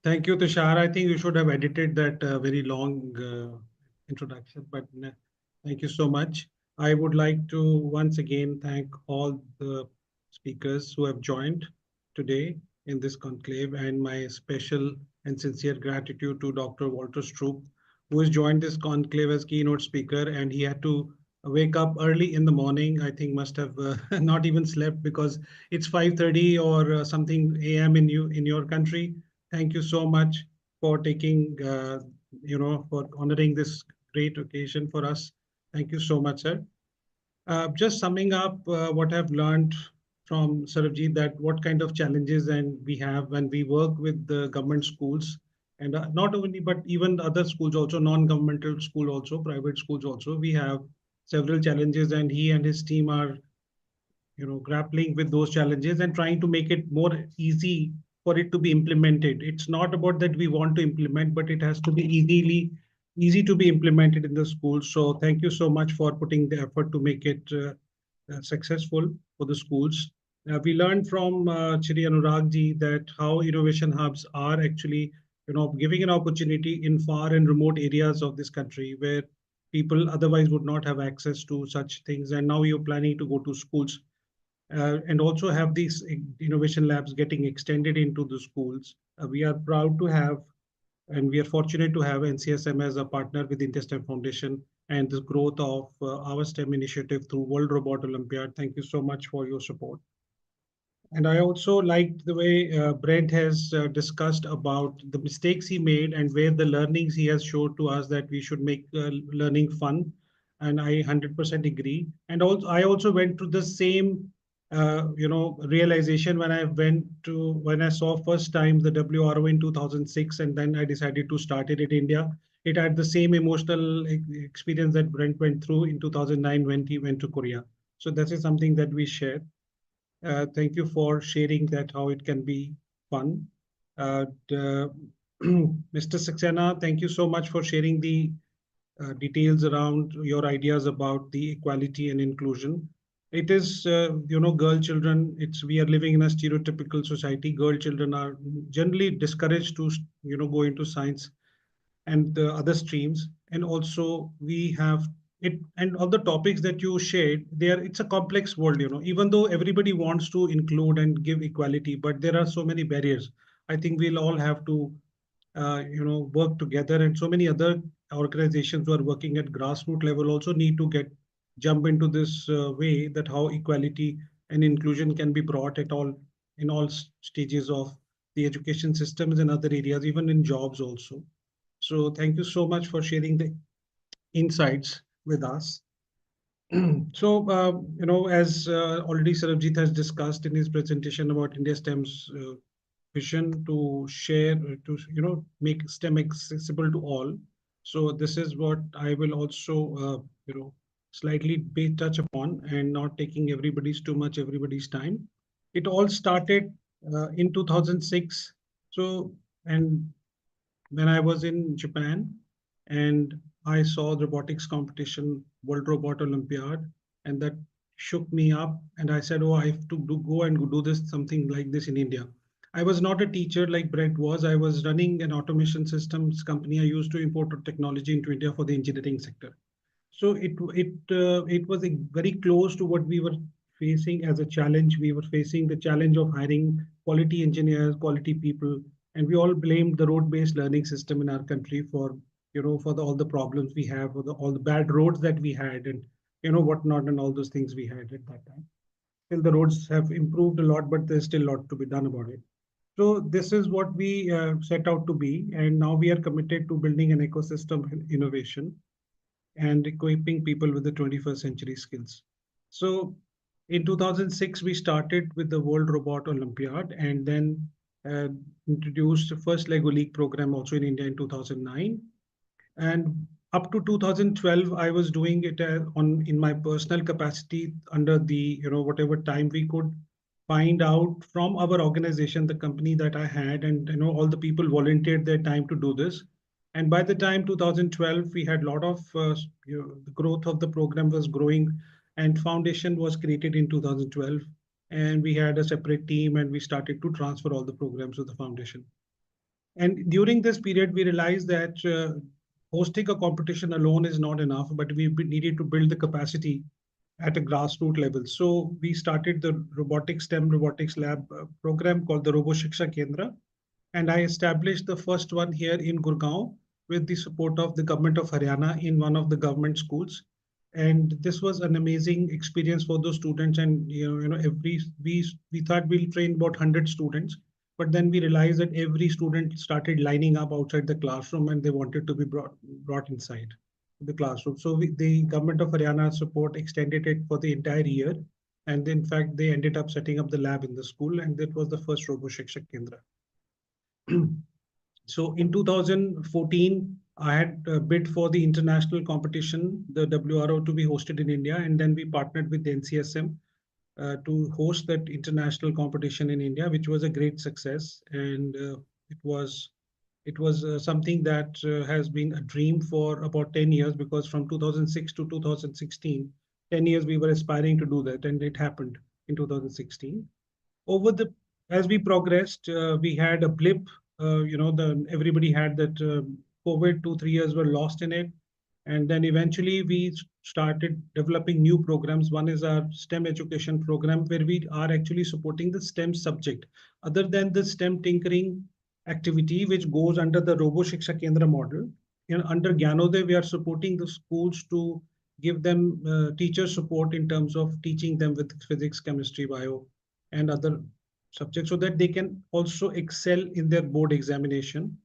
Thank you, Tushar. I think you should have edited that very long introduction, but thank you so much. I would like to once again thank all the speakers who have joined today in this conclave, and my special and sincere gratitude to Dr. Walter Stroop, who has joined this conclave as keynote speaker, and he had to wake up early in the morning. I think must have not even slept because it's 5:30 or something a.m. in your country. Thank you so much for taking, for honoring this great occasion for us. Thank you so much, sir. Just summing up what I've learned from Sarabjit, that what kind of challenges and we have when we work with the government schools, and not only, but even other schools also, non-governmental school also, private schools also, we have several challenges, and he and his team are grappling with those challenges and trying to make it more easy for it to be implemented. It's not about that we want to implement, but it has to be easy to be implemented in the schools. So thank you so much for putting the effort to make it successful for the schools. We learned from Chiri Anurag ji that how innovation hubs are actually giving an opportunity in far and remote areas of this country where people otherwise would not have access to such things. And now you're planning to go to schools and also have these innovation labs getting extended into the schools. We are proud to have, and we are fortunate to have NCSM as a partner with India STEM Foundation and the growth of our STEM initiative through World Robot Olympiad. Thank you so much for your support. And I also liked the way Brent has discussed about the mistakes he made and where the learnings he has showed to us that we should make learning fun. And I 100% agree. And also, I also went through the same, realization when when I saw first time the WRO in 2006, and then I decided to start it in India. It had the same emotional experience that Brent went through in 2009 when he went to Korea. So that is something that we share. Thank you for sharing that how it can be fun. Mr. Saxena, thank you so much for sharing the details around your ideas about the equality and inclusion. It is, girl children, we are living in a stereotypical society. Girl children are generally discouraged to, go into science and the other streams. And also we have it, and all the topics that you shared there, it's a complex world, even though everybody wants to include and give equality, but there are so many barriers. I think we'll all have to work together, and so many other organizations who are working at grassroots level also need to jump into this way, that how equality and inclusion can be brought at all in all stages of the education systems and other areas, even in jobs also. So thank you so much for sharing the insights with us. So, as already Sarabjit has discussed in his presentation about India STEM's vision to share, to, make STEM accessible to all. So this is what I will also, slightly touch upon, and not taking everybody's time. It all started in 2006. So, and when I was in Japan, and I saw the robotics competition, World Robot Olympiad, and that shook me up, and I said, oh, I have to go and do this, something like this in India. I was not a teacher like Brett was. I was running an automation systems company. I used to import technology into India for the engineering sector. So it was very close to what we were facing as a challenge. We were facing the challenge of hiring quality engineers, quality people, and we all blamed the road-based learning system in our country for all the problems we have, for all the bad roads that we had, and whatnot, and all those things we had at that time. Still, the roads have improved a lot, but there's still a lot to be done about it. So this is what we set out to be, and now we are committed to building an ecosystem innovation and equipping people with the 21st century skills. So in 2006, we started with the World Robot Olympiad, and then introduced the first Lego League program also in India in 2009. And up to 2012, I was doing it in my personal capacity under the, whatever time we could find out from our organization, the company that I had, and all the people volunteered their time to do this. And by the time 2012, we had a lot of the growth of the program was growing, and foundation was created in 2012. And we had a separate team, and we started to transfer all the programs to the foundation. And during this period, we realized that hosting a competition alone is not enough, but we needed to build the capacity at a grassroots level. So we started the STEM robotics lab program called the Robo Shiksha Kendra. And I established the first one here in Gurgaon with the support of the government of Haryana in one of the government schools. And this was an amazing experience for those students. And we thought we'll train about 100 students, but then we realized that every student started lining up outside the classroom, and they wanted to be brought inside the classroom. So the government of Haryana support extended it for the entire year. And in fact, they ended up setting up the lab in the school, and that was the first Robo Shiksha Kendra. So in 2014, I had bid for the international competition, the WRO, to be hosted in India. And then we partnered with the NCSM to host that international competition in India, which was a great success. And it was something that has been a dream for about 10 years, because from 2006 to 2016, 10 years we were aspiring to do that, and it happened in 2016. As we progressed, we had a blip. Everybody had that COVID, 2-3 years were lost in it. And then eventually we started developing new programs. One is our STEM education program, where we are actually supporting the STEM subject, other than the STEM tinkering activity, which goes under the Robo Shiksha Kendra model. Under Gyanodaya, we are supporting the schools to give them teacher support in terms of teaching them with physics, chemistry, bio, and other subjects, so that they can also excel in their board examination.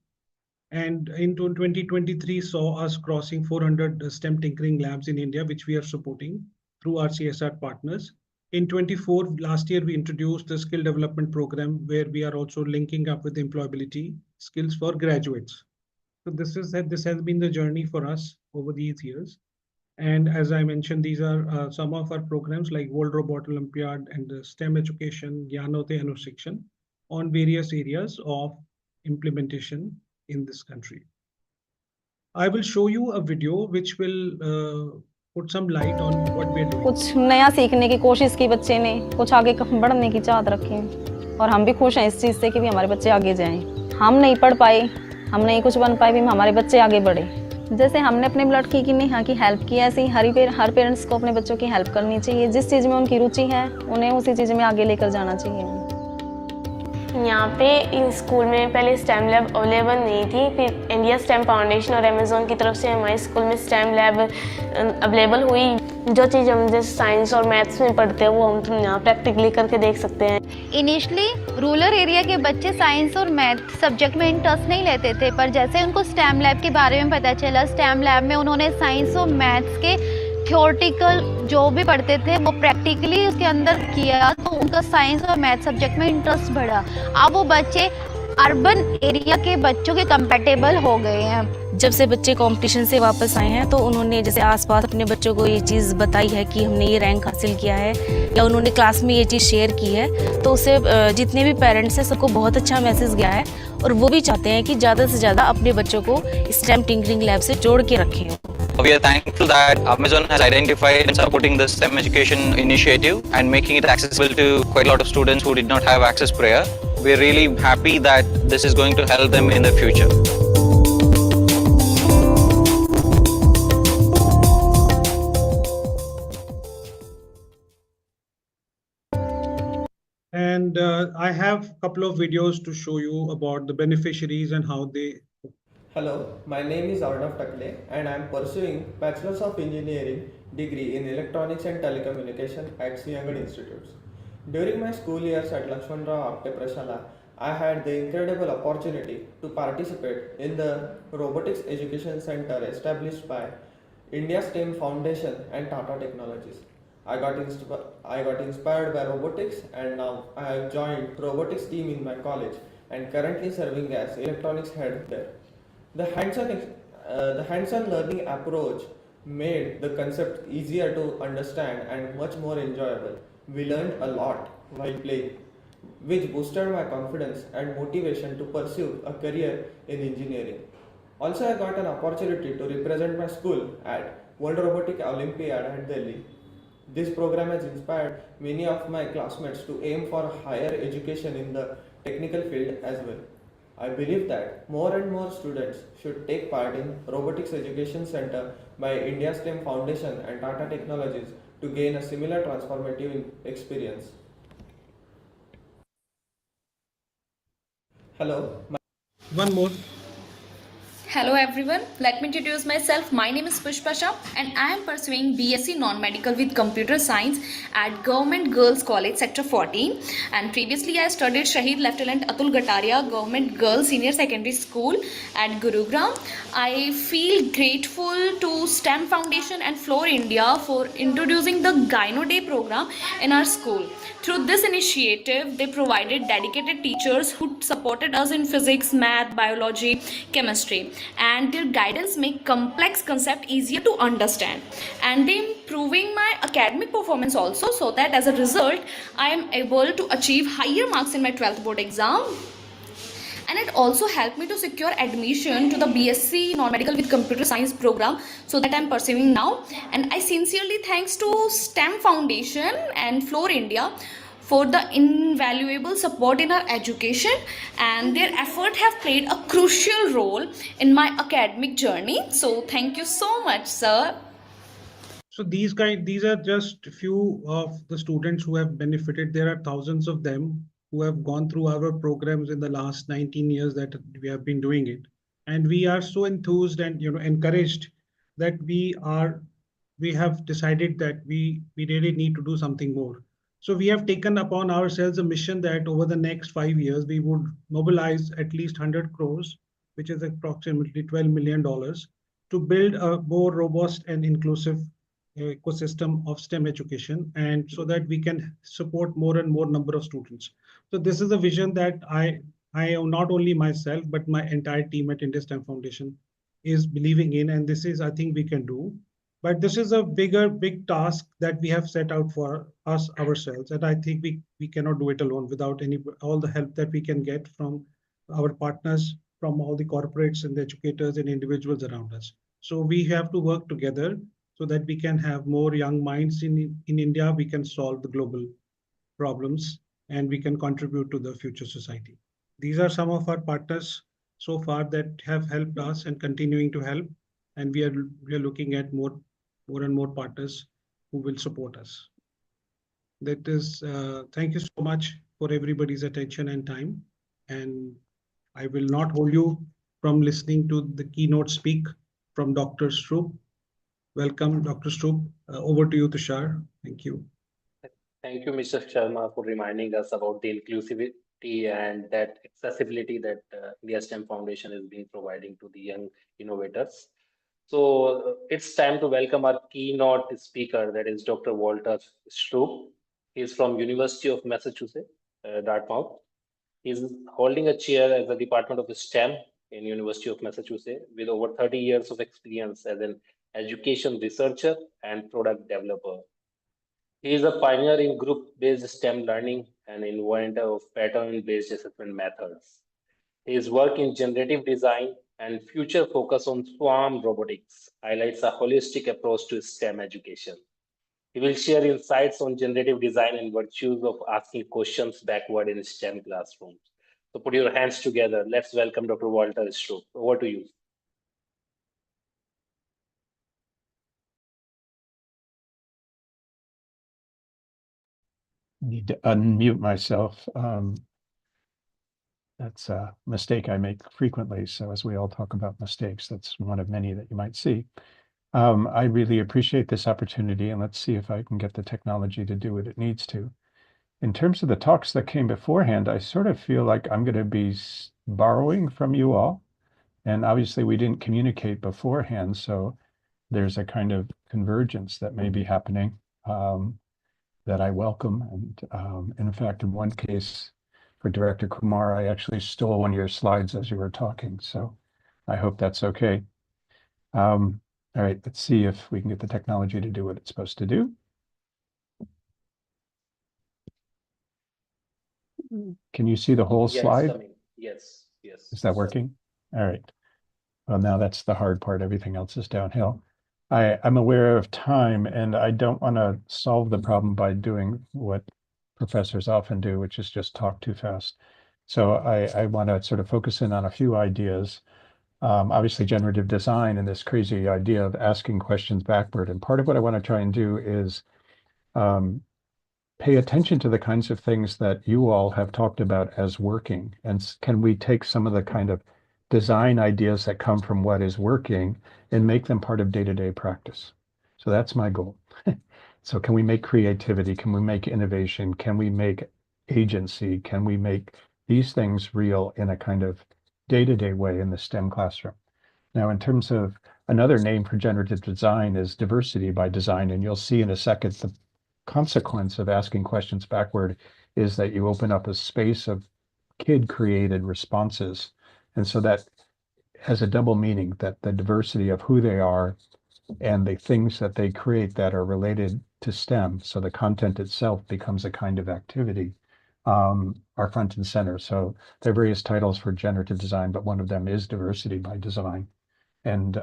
And in 2023 saw us crossing 400 STEM tinkering labs in India, which we are supporting through our CSR partners. In 24, last year, we introduced the skill development program, where we are also linking up with employability skills for graduates. So this has been the journey for us over these years. And as I mentioned, these are some of our programs like World Robot Olympiad and the STEM education, Gyanodaya Anusikshan, on various areas of implementation in this country. I will show you a video which will put some light on what we are doing. कुछ नया सीखने की कोशिश की बच्चे ने, कुछ आगे बढ़ने की चाहत रखी, और हम भी खुश हैं इस चीज़ से कि भी हमारे बच्चे आगे जाएं। हम नहीं पढ़ पाए, हम नहीं कुछ बन पाए, भी हमारे बच्चे आगे बढ़े। जैसे हमने अपने लड़की की नेहा की हेल्प की, ऐसे ही हर पेरेंट्स को अपने बच्चों की हेल्प करनी चाहिए। जिस चीज़ में उनकी रुचि है, उन्हें उसी चीज़ में आगे लेकर जाना चाहिए। यहाँ पे इस स्कूल में पहले स्टेम लैब अवेलेबल नहीं थी, फिर इंडिया स्टेम फाउंडेशन और अमेज़ॉन की तरफ से हमारे स्कूल में स्टेम लैब अवेलेबल हुई। जो चीज़ हम जैसे साइंस और मैथ्स में पढ़ते हैं, वो हम यहाँ प्रैक्टिकली करके देख सकते हैं। इनिशियली रूरल एरिया के बच्चे साइंस और मैथ सब्जेक्ट में इंटरेस्ट नहीं लेते थे, पर जैसे उनको स्टेम लैब के बारे में पता चला, स्टेम लैब में उन्होंने साइंस और मैथ्स के थ्योरेटिकल जो भी पढ़ते थे वो प्रैक्टिकली उसके अंदर किया, तो उनका साइंस और मैथ सब्जेक्ट में इंटरेस्ट बढ़ा। अब वो बच्चे अर्बन एरिया के बच्चों के कंपैटिबल हो गए हैं। जब से बच्चे कंपटीशन से वापस आए हैं, तो उन्होंने जैसे आसपास अपने बच्चों को ये चीज़ बताई है कि हमने ये रैंक हासिल किया है, या उन्होंने क्लास में ये चीज़ शेयर की है, तो उससे जितने भी पेरेंट्स हैं सबको बहुत अच्छा मैसेज गया है, और वो भी चाहते हैं कि ज़्यादा से ज़्यादा अपने बच्चों को स्टेम टिंकरिंग लैब से जोड़ के रखें। We are thankful that Amazon has identified and supporting the STEM education initiative and making it accessible to quite a lot of students who did not have access prior. We're really happy that this is going to help them in the future. And I have a couple of videos to show you about the beneficiaries and how they. Hello, my name is Arnav Takle and I am pursuing Bachelor's of Engineering degree in Electronics and Telecommunication at Siyangan Institutes. During my school years at Lakshman Rao Apte Prashala, I had the incredible opportunity to participate in the Robotics Education Center established by India STEM Foundation and Tata Technologies. I got inspired by robotics and now I have joined robotics team in my college and currently serving as electronics head there. The hands-on learning approach made the concept easier to understand and much more enjoyable. We learned a lot while playing, which boosted my confidence and motivation to pursue a career in engineering. Also, I got an opportunity to represent my school at World Robotic Olympiad at Delhi. This program has inspired many of my classmates to aim for higher education in the technical field as well. I believe that more and more students should take part in Robotics Education Center by India STEM Foundation and Tata Technologies to gain a similar transformative experience. Hello. One more. Hello everyone, let me introduce myself. My name is Pushpa Shah and I am pursuing BSc Non-Medical with Computer Science at Government Girls College Sector 14, and previously I studied Shahid Lieutenant Atul Gataria Government Girls Senior Secondary School at Gurugram. I feel grateful to STEM Foundation and Floor India for introducing the Gyno Day program in our school. Through this initiative, they provided dedicated teachers who supported us in physics, math, biology, chemistry, and their guidance make complex concept easier to understand, and they improving my academic performance also, so that as a result I am able to achieve higher marks in my 12th board exam. And it also helped me to secure admission to the BSc Non-Medical with Computer Science program, so that I am pursuing now. And I sincerely thanks to STEM Foundation and Floor India for the invaluable support in our education, and their effort have played a crucial role in my academic journey. So thank you so much, sir. So these are just a few of the students who have benefited. There are thousands of them who have gone through our programs in the last 19 years that we have been doing it. And we are so enthused and encouraged that we have decided that we really need to do something more. So we have taken upon ourselves a mission that over the next 5 years, we would mobilize at least 100 crores, which is approximately $12 million, to build a more robust and inclusive ecosystem of STEM education, and so that we can support more and more number of students. So this is a vision that I am not only myself, but my entire team at India STEM Foundation is believing in, and this is, I think we can do. But this is a big task that we have set out for us ourselves, and I think we cannot do it alone without all the help that we can get from our partners, from all the corporates and the educators and individuals around us. So we have to work together so that we can have more young minds in India. We can solve the global problems and we can contribute to the future society. These are some of our partners so far that have helped us and continuing to help, and we are looking at more and more partners who will support us. That is, thank you so much for everybody's attention and time, and I will not hold you from listening to the keynote speak from Dr. Stroop. Welcome, Dr. Stroop. Over to you, Tushar. Thank you. Thank you, Mr. Sharma, for reminding us about the inclusivity and that accessibility that India STEM Foundation has been providing to the young innovators. So it's time to welcome our keynote speaker, that is Dr. Walter Stroop. He is from University of Massachusetts, Dartmouth. He is holding a chair as the Department of STEM in University of Massachusetts with over 30 years of experience as an education researcher and product developer. He is a pioneer in group-based STEM learning and inventor of pattern-based assessment methods. His work in generative design and future focus on swarm robotics highlights a holistic approach to STEM education. He will share insights on generative design and virtues of asking questions backward in STEM classrooms. So put your hands together. Let's welcome Dr. Walter Stroop. Over to you. Need to unmute myself. That's a mistake I make frequently. So as we all talk about mistakes, that's one of many that you might see. I really appreciate this opportunity, and let's see if I can get the technology to do what it needs to. In terms of the talks that came beforehand, I sort of feel like I'm going to be borrowing from you all. And obviously we didn't communicate beforehand, so there's a kind of convergence that may be happening that I welcome. And in fact, in one case for Director Kumar, I actually stole one of your slides as you were talking. So I hope that's okay. All right, let's see if we can get the technology to do what it's supposed to do. Can you see the whole slide? Yes, yes. Is that working? All right. Well, now that's the hard part. Everything else is downhill. I'm aware of time, and I don't want to solve the problem by doing what professors often do, which is just talk too fast. So I want to sort of focus in on a few ideas. Obviously, generative design and this crazy idea of asking questions backward. And part of what I want to try and do is pay attention to the kinds of things that you all have talked about as working. And can we take some of the kind of design ideas that come from what is working and make them part of day-to-day practice? So that's my goal. So can we make creativity? Can we make innovation? Can we make agency? Can we make these things real in a kind of day-to-day way in the STEM classroom? Now, in terms of another name for generative design is diversity by design, and you'll see in a second the consequence of asking questions backward is that you open up a space of kid-created responses. And so that has a double meaning, that the diversity of who they are and the things that they create that are related to STEM, so the content itself becomes a kind of activity, are front and center. So there are various titles for generative design, but one of them is diversity by design. And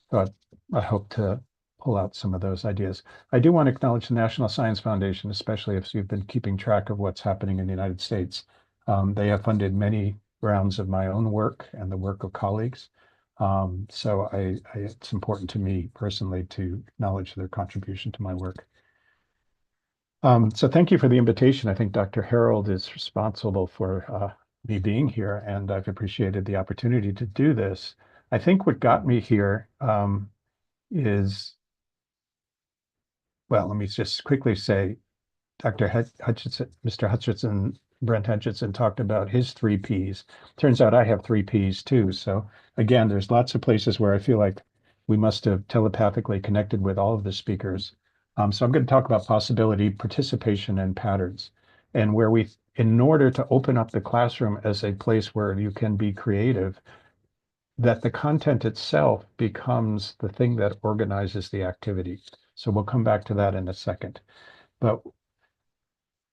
so I hope to pull out some of those ideas. I do want to acknowledge the National Science Foundation, especially if you've been keeping track of what's happening in the United States. They have funded many rounds of my own work and the work of colleagues. So it's important to me personally to acknowledge their contribution to my work. So thank you for the invitation. I think Dr. Harold is responsible for me being here, and I've appreciated the opportunity to do this. I think what got me here is, well, let me just quickly say, Dr. Hutchinson, Mr. Hutchinson, Brent Hutchinson talked about his 3 Ps. Turns out I have 3 Ps too. So again, there's lots of places where I feel like we must have telepathically connected with all of the speakers. So I'm going to talk about possibility, participation, and patterns. And where in order to open up the classroom as a place where you can be creative, that the content itself becomes the thing that organizes the activity. So we'll come back to that in a second. But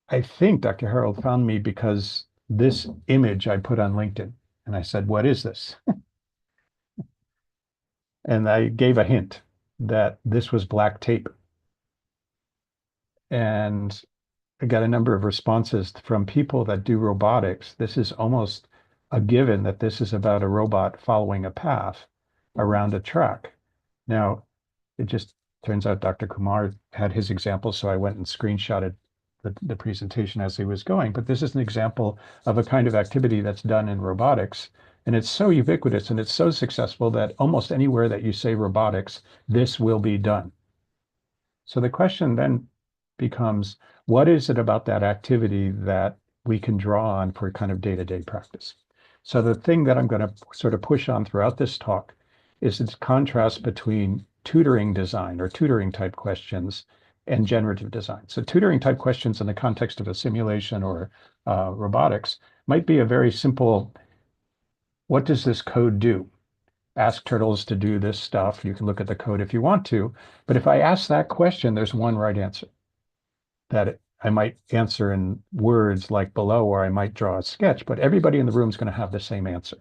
I think Dr. Harold found me because this image I put on LinkedIn, and I said, what is this? And I gave a hint that this was black tape. And I got a number of responses from people that do robotics. This is almost a given that this is about a robot following a path around a track. Now, it just turns out Dr. Kumar had his example, so I went and screenshotted the presentation as he was going. But this is an example of a kind of activity that's done in robotics. And it's so ubiquitous and it's so successful that almost anywhere that you say robotics, this will be done. So the question then becomes, what is it about that activity that we can draw on for kind of day-to-day practice? So the thing that I'm going to sort of push on throughout this talk is its contrast between tutoring design or tutoring type questions and generative design. So tutoring type questions in the context of a simulation or robotics might be a very simple, what does this code do? Ask turtles to do this stuff. You can look at the code if you want to, but if I ask that question, there's one right answer that I might answer in words like below, or I might draw a sketch, but everybody in the room is going to have the same answer.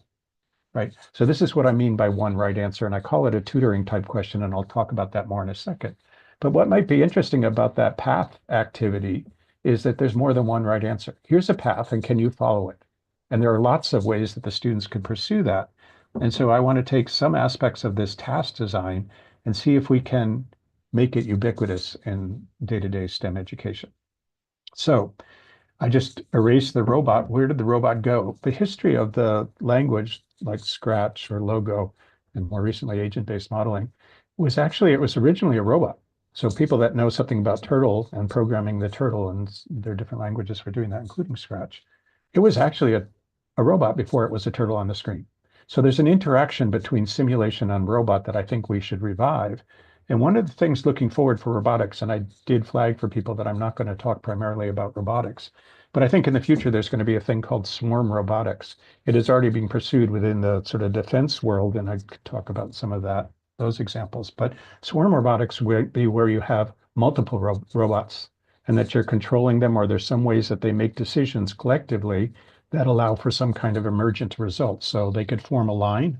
right? So this is what I mean by one right answer, and I call it a tutoring type question, and I'll talk about that more in a second. But what might be interesting about that path activity is that there's more than one right answer. Here's a path, and can you follow it? And there are lots of ways that the students can pursue that. And so I want to take some aspects of this task design and see if we can make it ubiquitous in day-to-day STEM education. So I just erased the robot. Where did the robot go? The history of the language, like Scratch or Logo, and more recently agent-based modeling, was actually, it was originally a robot. So people that know something about Turtle and programming the Turtle, and there are different languages for doing that, including Scratch, it was actually a robot before it was a turtle on the screen. So there's an interaction between simulation and robot that I think we should revive. And one of the things looking forward for robotics, and I did flag for people that I'm not going to talk primarily about robotics, but I think in the future there's going to be a thing called swarm robotics. It is already being pursued within the sort of defense world, and I could talk about some of that, those examples. But swarm robotics would be where you have multiple robots and that you're controlling them, or there's some ways that they make decisions collectively that allow for some kind of emergent result. So they could form a line.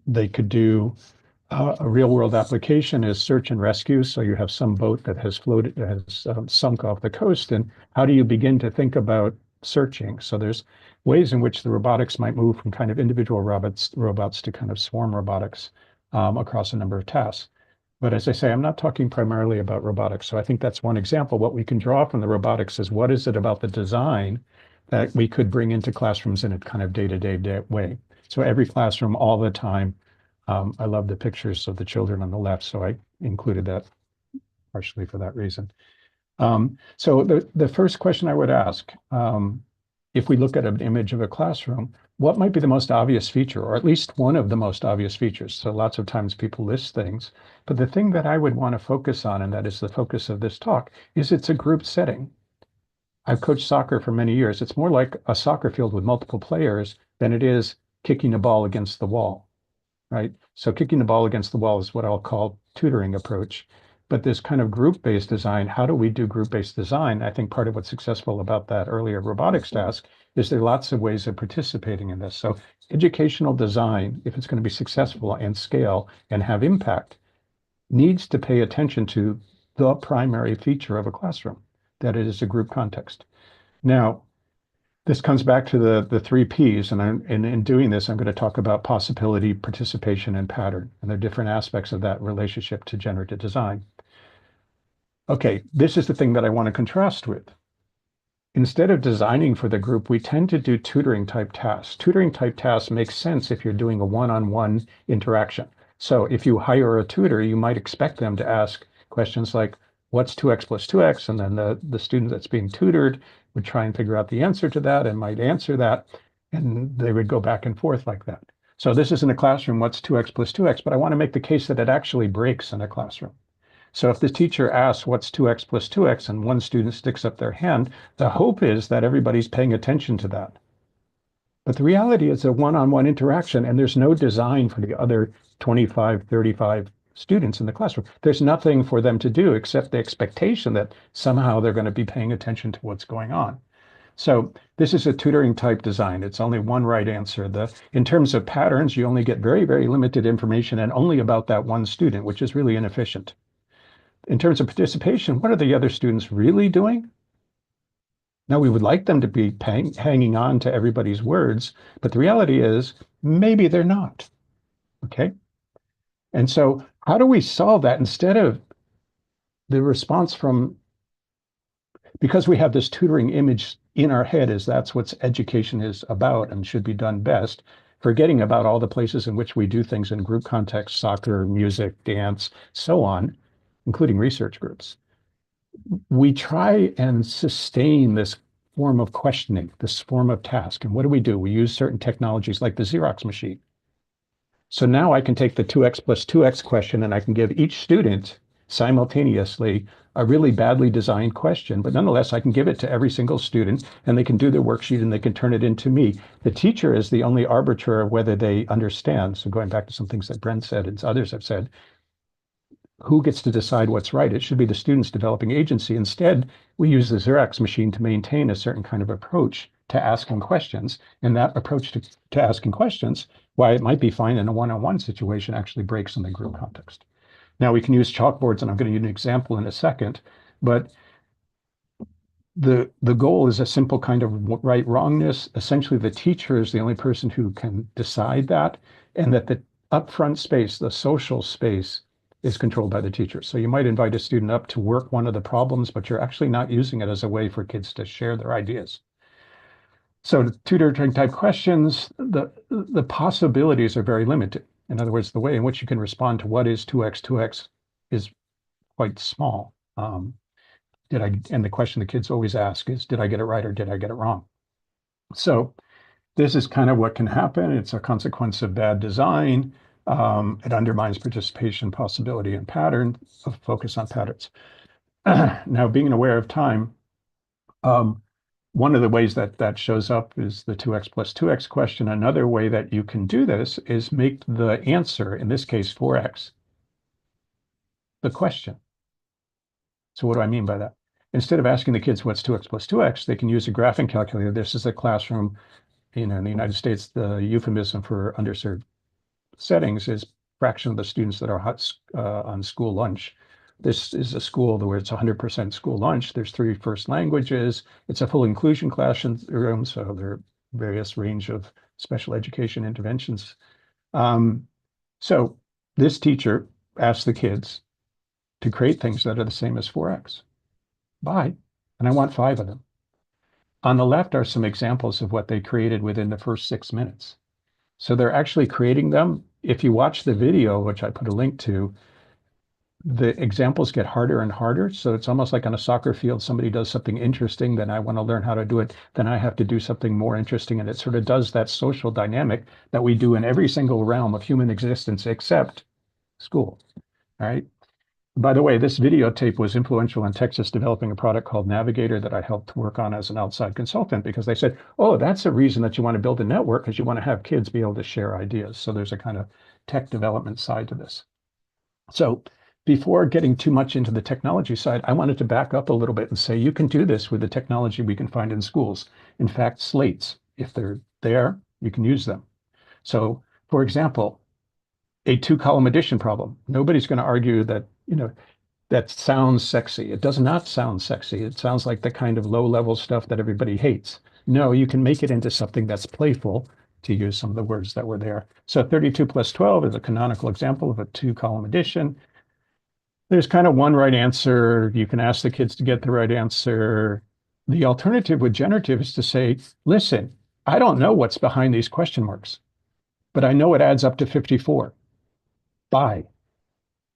They could do a real world application is search and rescue. So you have some boat that has floated, has sunk off the coast. And how do you begin to think about searching? So there's ways in which the robotics might move from kind of individual robots to kind of swarm robotics across a number of tasks. But as I say, I'm not talking primarily about robotics. So I think that's one example. What we can draw from the robotics is what is it about the design that we could bring into classrooms in a kind of day-to-day way. So every classroom all the time. I love the pictures of the children on the left, so I included that partially for that reason. So the first question I would ask, if we look at an image of a classroom, what might be the most obvious feature, or at least one of the most obvious features? So lots of times people list things, but the thing that I would want to focus on, and that is the focus of this talk, is it's a group setting. I've coached soccer for many years. It's more like a soccer field with multiple players than it is kicking a ball against the wall, right? So kicking the ball against the wall is what I'll call tutoring approach. But this kind of group-based design, how do we do group-based design? I think part of what's successful about that earlier robotics task is there are lots of ways of participating in this. So educational design, if it's going to be successful and scale and have impact, needs to pay attention to the primary feature of a classroom, that it is a group context. Now, this comes back to the three Ps, and in doing this, I'm going to talk about possibility, participation, and pattern, and there are different aspects of that relationship to generative design. Okay, this is the thing that I want to contrast with. Instead of designing for the group, we tend to do tutoring type tasks. Tutoring type tasks make sense if you're doing a one-on-one interaction. So if you hire a tutor, you might expect them to ask questions like, what's 2x plus 2x? And then the student that's being tutored would try and figure out the answer to that and might answer that. And they would go back and forth like that. So this is in a classroom, what's 2x plus 2x? But I want to make the case that it actually breaks in a classroom. So if the teacher asks what's 2x plus 2x and one student sticks up their hand, the hope is that everybody's paying attention to that. But the reality is a one-on-one interaction, and there's no design for the other 25, 35 students in the classroom. There's nothing for them to do except the expectation that somehow they're going to be paying attention to what's going on. So this is a tutoring type design. It's only one right answer. In terms of patterns, you only get very, very limited information and only about that one student, which is really inefficient. In terms of participation, what are the other students really doing? Now, we would like them to be hanging on to everybody's words, but the reality is maybe they're not, okay? And so how do we solve that instead of the response from, because we have this tutoring image in our head as that's what education is about and should be done best, forgetting about all the places in which we do things in group context, soccer, music, dance, so on, including research groups. We try and sustain this form of questioning, this form of task. And what do? We use certain technologies like the Xerox machine. So now I can take the 2x plus 2x question and I can give each student simultaneously a really badly designed question, but nonetheless, I can give it to every single student and they can do their worksheet and they can turn it into me. The teacher is the only arbiter of whether they understand. So going back to some things that Brent said and others have said, who gets to decide what's right? It should be the students developing agency. Instead, we use the Xerox machine to maintain a certain kind of approach to asking questions. And that approach to asking questions, why it might be fine in a one-on-one situation, actually breaks in the group context. Now we can use chalkboards, and I'm going to use an example in a second, but the goal is a simple kind of right wrongness. Essentially, the teacher is the only person who can decide that, and that the upfront space, the social space, is controlled by the teacher. So you might invite a student up to work one of the problems, but you're actually not using it as a way for kids to share their ideas. So tutoring type questions, the possibilities are very limited. In other words, the way in which you can respond to what is 2x is quite small. And the question the kids always ask is, did I get it right or did I get it wrong? So this is kind of what can happen. It's a consequence of bad design. It undermines participation, possibility, and pattern, of focus on patterns. Now, being aware of time, one of the ways that shows up is the 2x plus 2x question. Another way that you can do this is make the answer, in this case 4x, the question. So what do I mean by that? Instead of asking the kids what's 2x plus 2x, they can use a graphing calculator. This is a classroom, in the United States, the euphemism for underserved settings is fraction of the students that are on school lunch. This is a school where it's 100% school lunch. There's 3 first languages. It's a full inclusion classroom, so there are various range of special education interventions. So this teacher asked the kids to create things that are the same as 4x. Bye. And I want 5 of them. On the left are some examples of what they created within the first 6 minutes. So they're actually creating them. If you watch the video, which I put a link to, the examples get harder and harder. So it's almost like on a soccer field, somebody does something interesting, then I want to learn how to do it. Then I have to do something more interesting. And it sort of does that social dynamic that we do in every single realm of human existence except school. All right. By the way, this videotape was influential in Texas developing a product called Navigator that I helped work on as an outside consultant, because they said, oh, that's a reason that you want to build a network, because you want to have kids be able to share ideas. So there's a kind of tech development side to this. So before getting too much into the technology side, I wanted to back up a little bit and say, you can do this with the technology we can find in schools. In fact, slates, if they're there, you can use them. So for example, a 2-column addition problem. Nobody's going to argue that, that sounds sexy. It does not sound sexy. It sounds like the kind of low-level stuff that everybody hates. No, you can make it into something that's playful, to use some of the words that were there. So 32 plus 12 is a canonical example of a 2-column addition. There's kind of one right answer. You can ask the kids to get the right answer. The alternative with generative is to say, listen, I don't know what's behind these question marks, but I know it adds up to 54. Bye.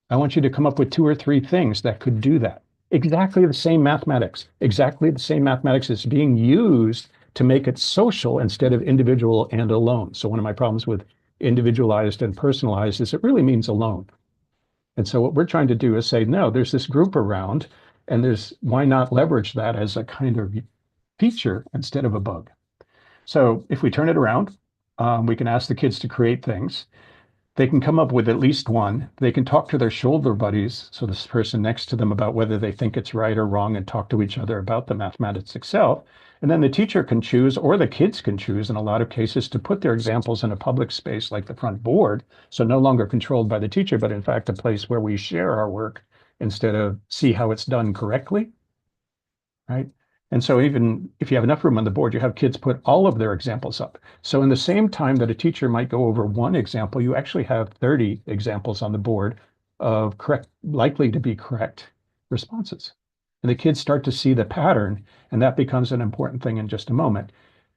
I want you to come up with 2 or 3 things that could do that. Exactly the same mathematics. Exactly the same mathematics is being used to make it social instead of individual and alone. So one of my problems with individualized and personalized is it really means alone. And so what we're trying to do is say, no, there's this group around, and why not leverage that as a kind of feature instead of a bug? So if we turn it around, we can ask the kids to create things. They can come up with at least one. They can talk to their shoulder buddies, so this person next to them, about whether they think it's right or wrong, and talk to each other about the mathematics itself. And then the teacher can choose, or the kids can choose in a lot of cases, to put their examples in a public space like the front board, so no longer controlled by the teacher, but in fact a place where we share our work instead of see how it's done correctly, right? And so even if you have enough room on the board, you have kids put all of their examples up. So in the same time that a teacher might go over one example, you actually have 30 examples on the board of likely to be correct responses. And the kids start to see the pattern, and that becomes an important thing in just a moment.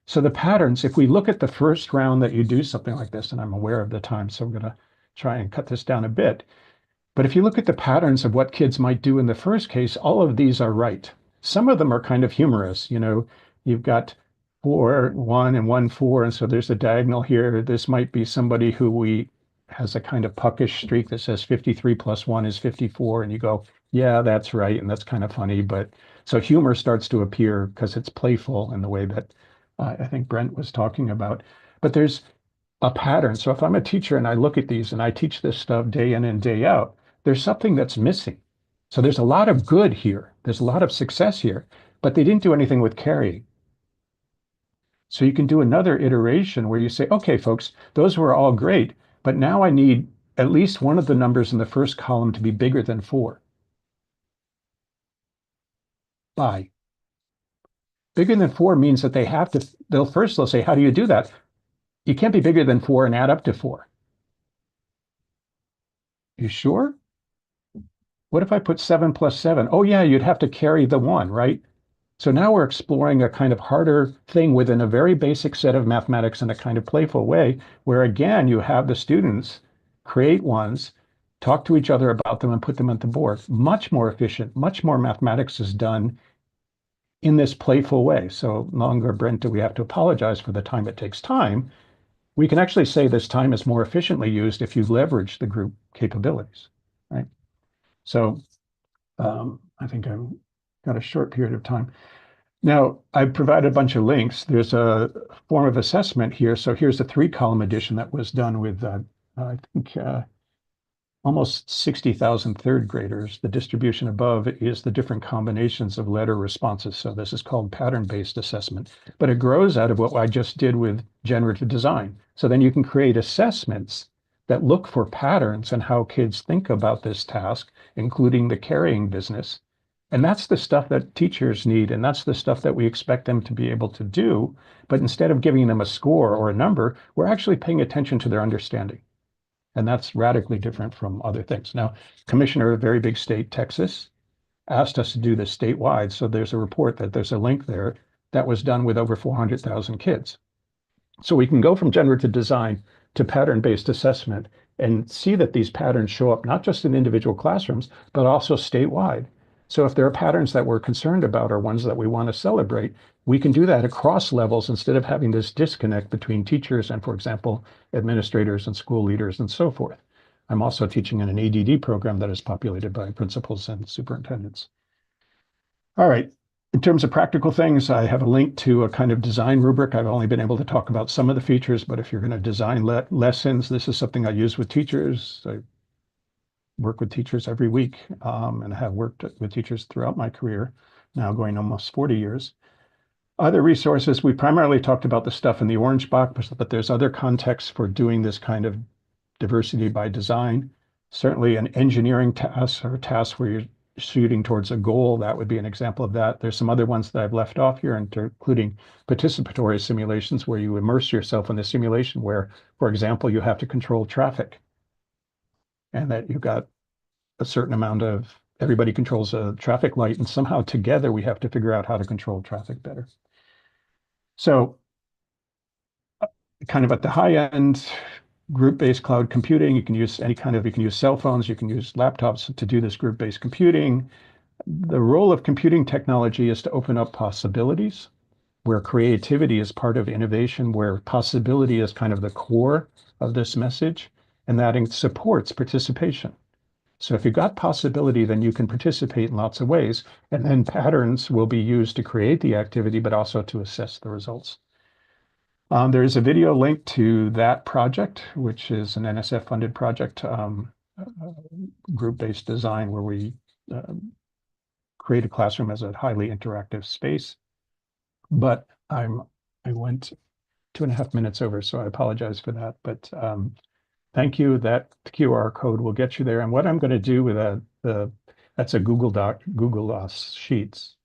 So the patterns, if we look at the first round that you do something like this, and I'm aware of the time, so I'm going to try and cut this down a bit. But if you look at the patterns of what kids might do in the first case, all of these are right. Some of them are kind of humorous. You've got 4, 1, and 1, 4, and so there's a diagonal here. This might be somebody who has a kind of puckish streak that says 53 plus 1 is 54, and you go, yeah, that's right, and that's kind of funny. But so humor starts to appear because it's playful in the way that I think Brent was talking about. But there's a pattern. So if I'm a teacher and I look at these and I teach this stuff day in and day out, there's something that's missing. So there's a lot of good here. There's a lot of success here, but they didn't do anything with carrying. So you can do another iteration where you say, okay, folks, those were all great, but now I need at least one of the numbers in the first column to be bigger than 4. By. Bigger than 4 means that they'll say, how do you do that? You can't be bigger than 4 and add up to 4. You sure? What if I put 7 plus 7? Oh yeah, you'd have to carry the 1, right? So now we're exploring a kind of harder thing within a very basic set of mathematics in a kind of playful way, where again, you have the students create ones, talk to each other about them and put them on the board. Much more efficient, much more mathematics is done in this playful way. So no longer, Brent, do we have to apologize for the time it takes time. We can actually say this time is more efficiently used if you leverage the group capabilities, right? So I think I've got a short period of time. Now, I've provided a bunch of links. There's a form of assessment here. So here's a 3-column edition that was done with, I think, almost 60,000 third graders. The distribution above is the different combinations of letter responses. So this is called pattern-based assessment, but it grows out of what I just did with generative design. So then you can create assessments that look for patterns and how kids think about this task, including the carrying business. And that's the stuff that teachers need, and that's the stuff that we expect them to be able to do. But instead of giving them a score or a number, we're actually paying attention to their understanding. And that's radically different from other things. Now, Commissioner of a very big state, Texas, asked us to do this statewide. So there's a report that there's a link there that was done with over 400,000 kids. So we can go from generative design to pattern-based assessment and see that these patterns show up not just in individual classrooms, but also statewide. So if there are patterns that we're concerned about or ones that we want to celebrate, we can do that across levels instead of having this disconnect between teachers and, for example, administrators and school leaders and so forth. I'm also teaching in an ADD program that is populated by principals and superintendents. All right. In terms of practical things, I have a link to a kind of design rubric. I've only been able to talk about some of the features, but if you're going to design lessons, this is something I use with teachers. I work with teachers every week and have worked with teachers throughout my career, now going almost 40 years. Other resources, we primarily talked about the stuff in the orange box, but there's other contexts for doing this kind of diversity by design. Certainly an engineering task or a task where you're shooting towards a goal, that would be an example of that. There's some other ones that I've left off here, including participatory simulations where you immerse yourself in the simulation where, for example, you have to control traffic. And that you've got a certain amount of, everybody controls a traffic light, and somehow together we have to figure out how to control traffic better. So kind of at the high end, group-based cloud computing, you can use you can use cell phones, you can use laptops to do this group-based computing. The role of computing technology is to open up possibilities, where creativity is part of innovation, where possibility is kind of the core of this message, and that supports participation. So if you've got possibility, then you can participate in lots of ways, and then patterns will be used to create the activity, but also to assess the results. There is a video link to that project, which is an NSF-funded project, group-based design, where we create a classroom as a highly interactive space. But I went 2.5 minutes over, so I apologize for that. But thank you. That QR code will get you there. And what I'm going to do with that's a Google Sheets.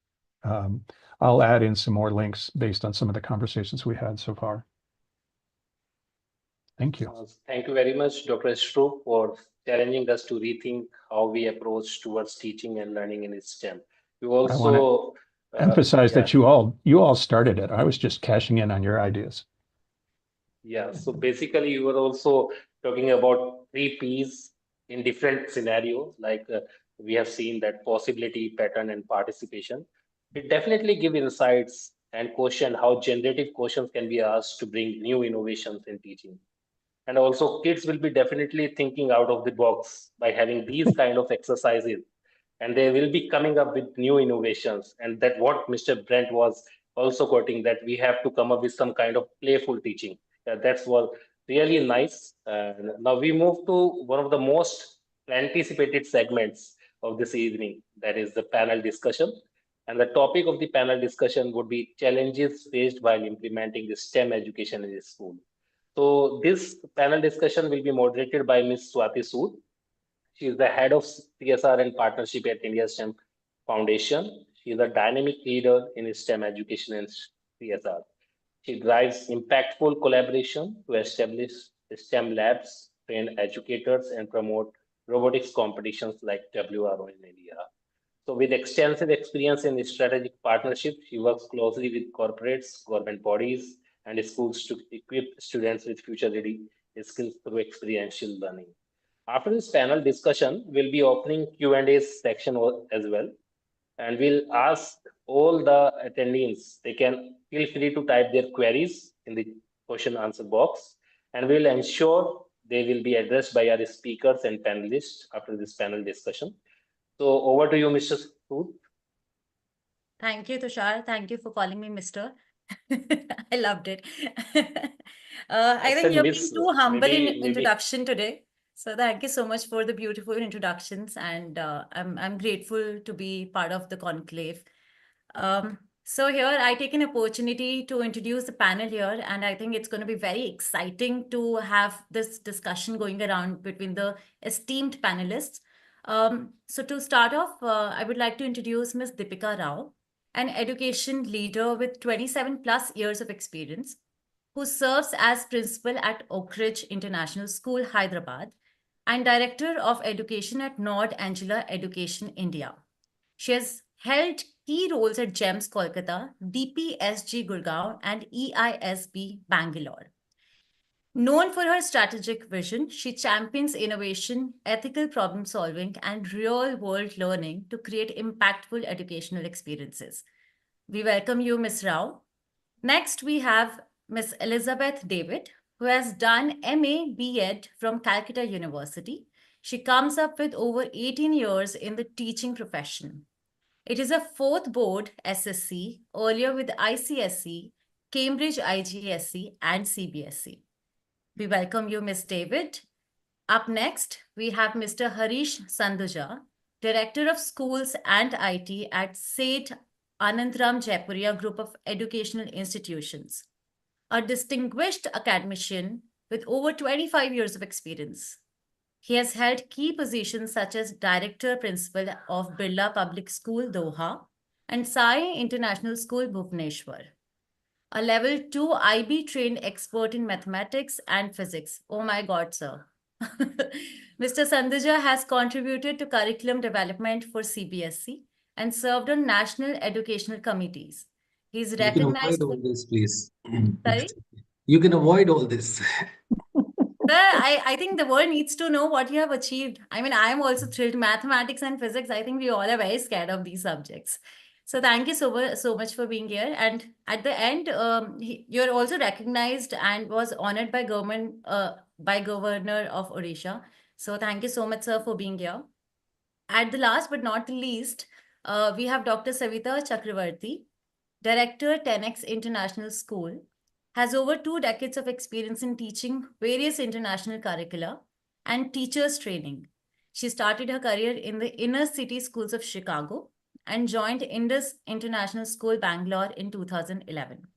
I'll add in some more links based on some of the conversations we had so far. Thank you. Thank you very much, Dr. Stru, for challenging us to rethink how we approach towards teaching and learning in STEM. You also emphasize that you all started it. I was just cashing in on your ideas. Yeah, so basically you were also talking about 3 Ps in different scenarios, like we have seen that possibility, pattern, and participation. It definitely give insights and question how generative questions can be asked to bring new innovations in teaching. And also kids will be definitely thinking out of the box by having these kind of exercises, and they will be coming up with new innovations. And that what Mr. Brent was also quoting, that we have to come up with some kind of playful teaching. That's what really nice. Now we move to one of the most anticipated segments of this evening, that is the panel discussion. And the topic of the panel discussion would be challenges faced while implementing the STEM education in the school. So this panel discussion will be moderated by Ms. Swati Sood. She is the head of CSR and partnership at India STEM Foundation. She is a dynamic leader in STEM education and CSR. She drives impactful collaboration to establish STEM labs, train educators, and promote robotics competitions like WRO in India. So, with extensive experience in strategic partnership, she works closely with corporates, government bodies, and schools to equip students with future-ready skills through experiential learning. After this panel discussion, we'll be opening Q&A section as well, and we'll ask all the attendees, they can feel free to type their queries in the question answer box, and we'll ensure they will be addressed by our speakers and panelists after this panel discussion. So over to you, Mr. Sood. Thank you, Tushar. Thank you for calling me Mr. I loved it. I think you're being too humble in introduction today. So thank you so much for the beautiful introductions, and I'm grateful to be part of the conclave. So here I take an opportunity to introduce the panel here, and I think it's going to be very exciting to have this discussion going around between the esteemed panelists. So to start off, I would like to introduce Ms. Deepika Rao, an education leader with 27 plus years of experience, who serves as principal at Oak Ridge International School, Hyderabad, and director of education at Nord Angela Education, India. She has held key roles at GEMS Kolkata, DPSG Gurgaon, and EISB Bangalore. Known for her strategic vision, she champions innovation, ethical problem solving, and real world learning to create impactful educational experiences. We welcome you, Ms. Rao. Next, we have Ms. Elizabeth David, who has done MA B.Ed from Calcutta University. She comes up with over 18 years in the teaching profession. It is a fourth board SSC, earlier with ICSE, Cambridge IGSE, and CBSE. We welcome you, Ms. David. Up next, we have Mr. Harish Sanduja, Director of Schools and IT at Seth Anandram Jaipuria Group of Educational Institutions, a distinguished academician with over 25 years of experience. He has held key positions such as Director Principal of Birla Public School, Doha, and Sai International School, Bhubaneswar. A level 2 IB trained expert in mathematics and physics. Oh my God, sir. Mr. Sanduja has contributed to curriculum development for CBSE and served on national educational committees. He's recognized. You can avoid all this, please. Sorry? You can avoid all this. I think the world needs to know what you have achieved. I mean, I am also thrilled. Mathematics and physics, I think we all are very scared of these subjects. So thank you so much for being here. And at the end, you're also recognized and was honored by Governor of Odisha. So thank you so much, sir, for being here. At the last but not the least, we have Dr. Savita Chakravarti, Director, 10X International School, has over 2 decades of experience in teaching various international curricula and teachers training. She started her career in the inner city schools of Chicago and joined Indus International School, Bangalore in 2011.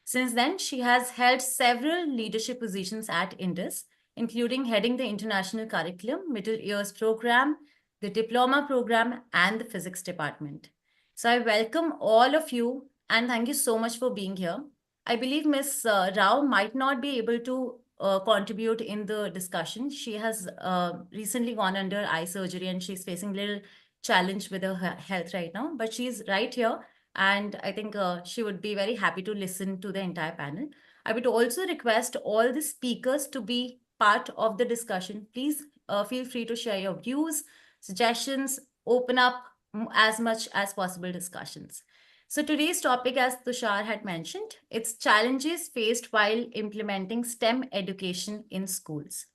Since then, she has held several leadership positions at Indus, including heading the international curriculum, middle years program, the diploma program, and the physics department. So I welcome all of you and thank you so much for being here. I believe Ms. Rao might not be able to contribute in the discussion. She has recently gone under eye surgery and she's facing a little challenge with her health right now, but she's right here. And I think she would be very happy to listen to the entire panel. I would also request all the speakers to be part of the discussion. Please feel free to share your views, suggestions, open up as much as possible discussions. So today's topic, as Tushar had mentioned, it's challenges faced while implementing STEM education in schools.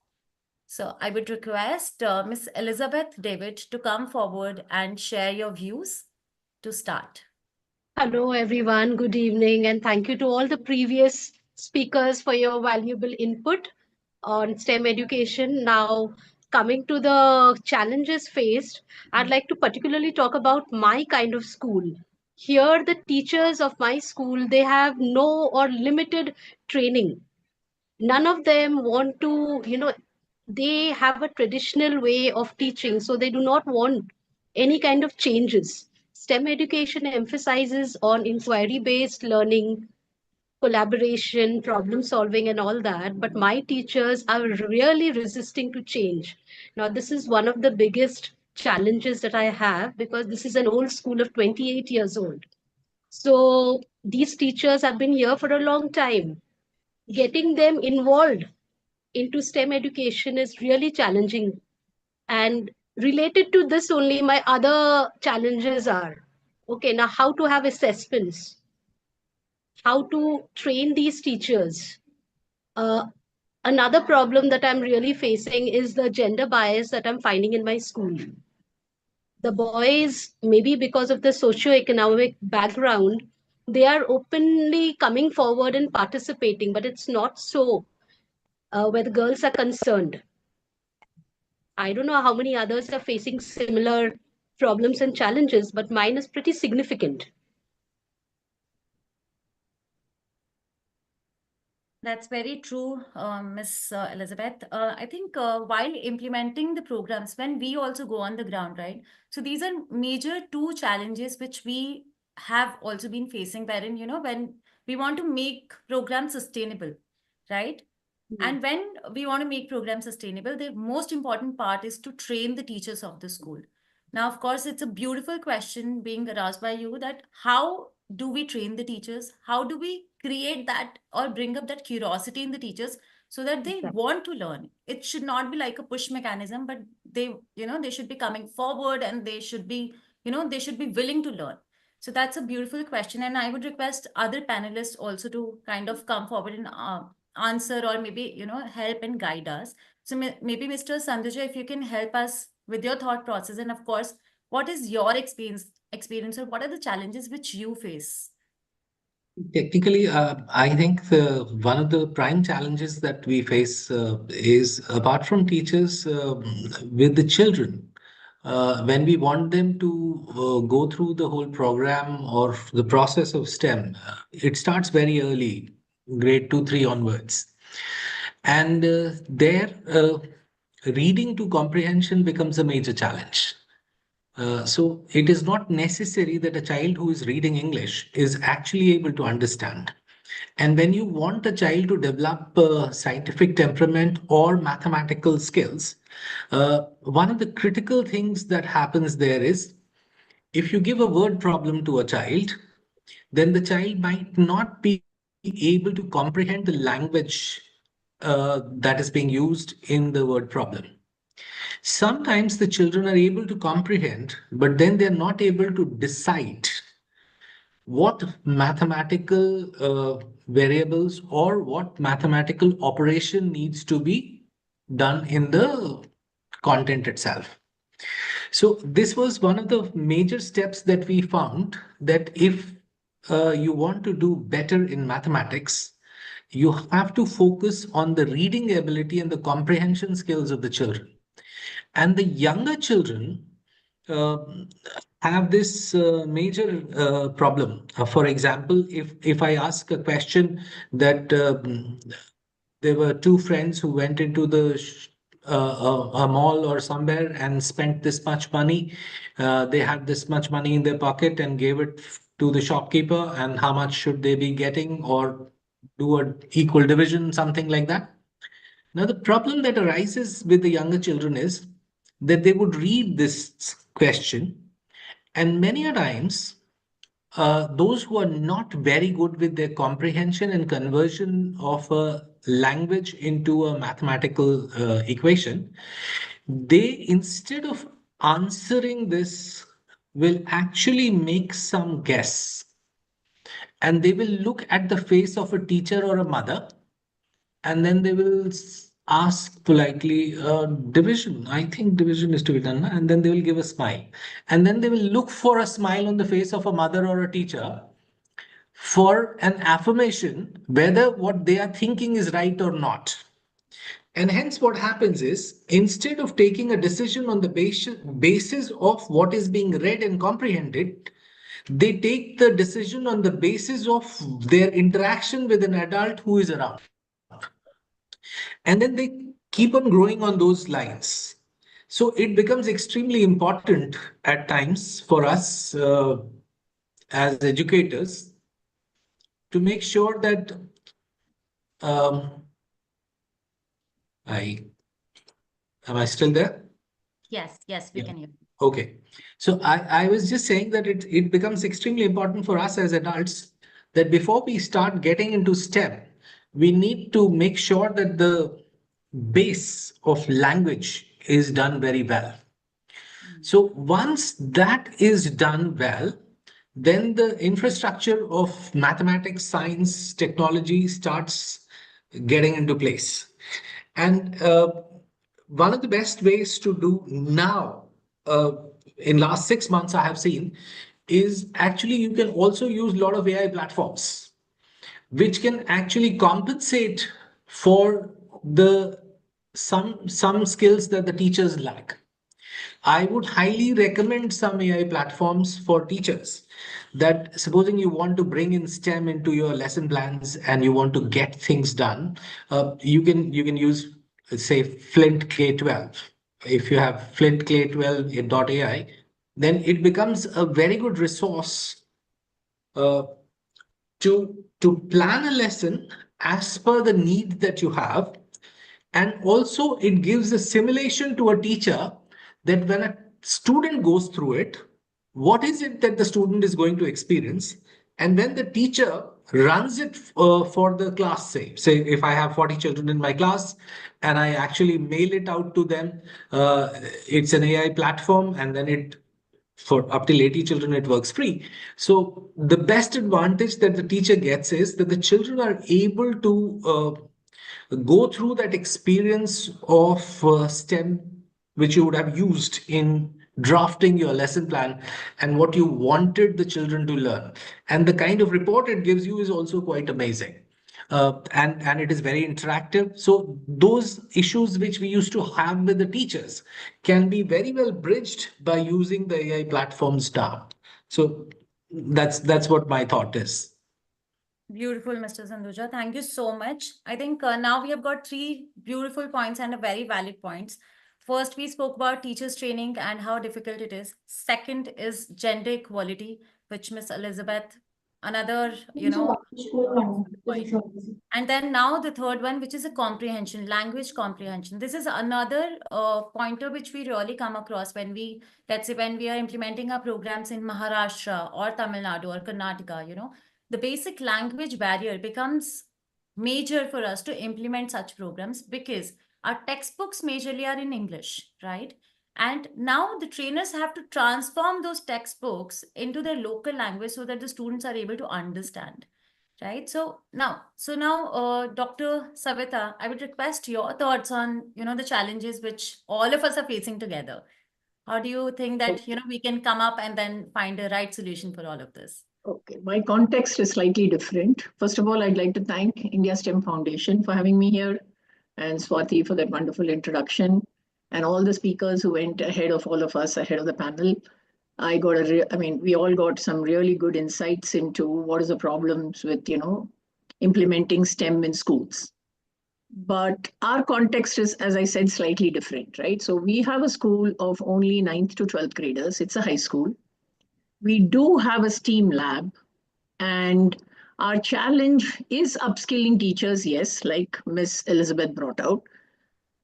So I would request Ms. Elizabeth David to come forward and share your views to start. Hello, everyone. Good evening. And thank you to all the previous speakers for your valuable input on STEM education. Now, coming to the challenges faced, I'd like to particularly talk about my kind of school. Here, the teachers of my school, they have no or limited training. None of them want to, they have a traditional way of teaching, so they do not want any kind of changes. STEM education emphasizes on inquiry based learning, collaboration, problem solving, and all that. But my teachers are really resisting to change. Now, this is one of the biggest challenges that I have because this is an old school of 28 years old. So, these teachers have been here for a long time. Getting them involved into STEM education is really challenging. And related to this, only my other challenges are okay, now how to have assessments, how to train these teachers. Uh, Another problem that I'm really facing is the gender bias that I'm finding in my school. The boys, maybe because of the socio-economic background, they are openly coming forward and participating, but it's not so where the girls are concerned. I don't know how many others are facing similar problems and challenges, but mine is pretty significant. That's very true, Miss Elizabeth. I think while implementing the programs, when we also go on the ground, right? So these are major two challenges which we have also been facing, wherein, when we want to make programs sustainable, right? And when we want to make programs sustainable, the most important part is to train the teachers of the school. Now, of course, it's a beautiful question being asked by you that how do we train the teachers? How do we create that or bring up that curiosity in the teachers so that they want to learn? It should not be like a push mechanism, but they should be coming forward and they should be, they should be willing to learn. So that's a beautiful question. And I would request other panelists also to kind of come forward and answer or maybe, help and guide us. So maybe Mr. Sanduja, if you can help us with your thought process, and of course, what is your experience or what are the challenges which you face? Technically, I think one of the prime challenges that we face is apart from teachers with the children. When we want them to go through the whole program or the process of STEM, it starts very early, grade 2, 3 onwards. And there, reading to comprehension becomes a major challenge. So it is not necessary that a child who is reading English is actually able to understand. And when you want a child to develop scientific temperament or mathematical skills, one of the critical things that happens there is if you give a word problem to a child, then the child might not be able to comprehend the language that is being used in the word problem. Sometimes the children are able to comprehend, but then they're not able to decide what mathematical variables or what mathematical operation needs to be done in the content itself. So this was one of the major steps that we found that if you want to do better in mathematics, you have to focus on the reading ability and the comprehension skills of the children. And the younger children uh, have this major problem. For example, if I ask a question that there were two friends who went into a mall or somewhere and spent this much money. They had this much money in their pocket and gave it to the shopkeeper. And how much should they be getting, or do an equal division, something like that? Now, the problem that arises with the younger children is that they would read this question, and many a times those who are not very good with their comprehension and conversion of a language into a mathematical equation, they, instead of answering this, will actually make some guess. And they will look at the face of a teacher or a mother, and then they will ask politely, division, I think division is to be done. And then they will give a smile. And then they will look for a smile on the face of a mother or a teacher for an affirmation whether what they are thinking is right or not. And hence what happens is, instead of taking a decision on the basis of what is being read and comprehended, they take the decision on the basis of their interaction with an adult who is around. And then they keep on growing on those lines. So it becomes extremely important at times for us as educators to make sure that am I still there? Yes, we can hear you. Okay. So I was just saying that it becomes extremely important for us as adults that before we start getting into STEM, we need to make sure that the base of language is done very well. So once that is done well, then the infrastructure of mathematics, science, technology starts getting into place. And one of the best ways to do now, in last 6 months I have seen, is actually you can also use a lot of AI platforms, which can actually compensate for the some skills that the teachers lack. I would highly recommend some AI platforms for teachers, that supposing you want to bring in STEM into your lesson plans and you want to get things done, you can use, say, Flint K12. If you have Flint K12.ai, then it becomes a very good resource uh, to plan a lesson as per the need that you have. And also it gives a simulation to a teacher that when a student goes through it, what is it that the student is going to experience? And when the teacher runs it for the class, say if I have 40 children in my class and I actually mail it out to them, it's an AI platform, and then it for up till 80 children it works free. So the best advantage that the teacher gets is that the children are able to go through that experience of STEM, which you would have used in drafting your lesson plan and what you wanted the children to learn. And the kind of report it gives you is also quite amazing. And it is very interactive. So those issues which we used to have with the teachers can be very well bridged by using the AI platforms now. So that's what my thought is. Beautiful, Mr. Sanduja. Thank you so much. I think now we have got 3 beautiful points and a very valid points. First, we spoke about teachers training and how difficult it is. Second is gender equality, which Miss Elizabeth, another, point. And then now the third one, which is a comprehension, language comprehension. This is another pointer which we really come across when we, let's say, when we are implementing our programs in Maharashtra or Tamil Nadu or Karnataka, the basic language barrier becomes major for us to implement such programs because our textbooks majorly are in English, right? And now the trainers have to transform those textbooks into their local language so that the students are able to understand, right? So now, Dr. Savita, I would request your thoughts on, the challenges which all of us are facing together. How do you think that, we can come up and then find a right solution for all of this? Okay, my context is slightly different. First of all, I'd like to thank India STEM Foundation for having me here, and Swati for that wonderful introduction, and all the speakers who went ahead of all of us, ahead of the panel. We all got some really good insights into what is the problems with, implementing STEM in schools. But our context is, as I said, slightly different, right? So we have a school of only 9th to 12th graders. It's a high school. We do have a STEAM lab, and our challenge is upskilling teachers, yes, like Miss Elizabeth brought out.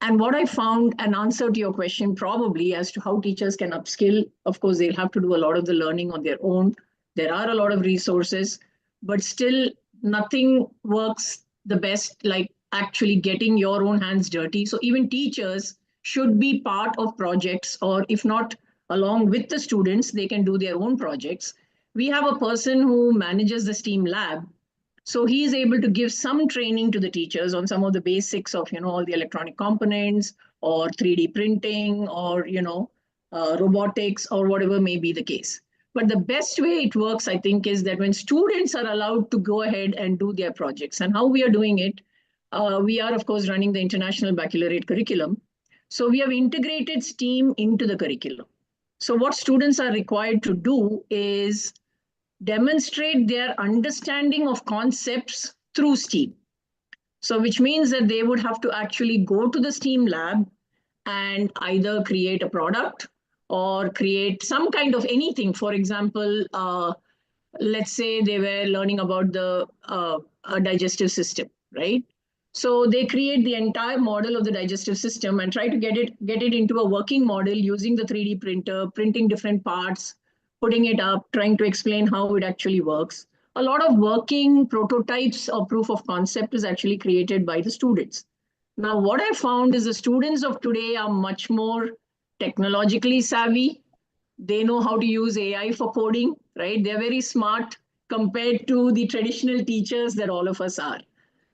And what I found, an answer to your question probably as to how teachers can upskill, of course, they'll have to do a lot of the learning on their own. There are a lot of resources, but still nothing works the best like actually getting your own hands dirty. So even teachers should be part of projects, or if not along with the students, they can do their own projects. We have a person who manages the STEAM lab. So he is able to give some training to the teachers on some of the basics of, all the electronic components or 3D printing or, robotics or whatever may be the case. But the best way it works, I think, is that when students are allowed to go ahead and do their projects, and how we are doing it, We are, of course, running the International Baccalaureate curriculum. So we have integrated STEAM into the curriculum. So what students are required to do is demonstrate their understanding of concepts through STEAM. So which means that they would have to actually go to the STEAM lab and either create a product or create some kind of anything. For example, let's say they were learning about the digestive system, right? So they create the entire model of the digestive system and try to get it into a working model using the 3D printer, printing different parts, putting it up, trying to explain how it actually works. A lot of working prototypes or proof of concept is actually created by the students. Now, what I found is the students of today are much more technologically savvy. They know how to use AI for coding, right? They're very smart compared to the traditional teachers that all of us are.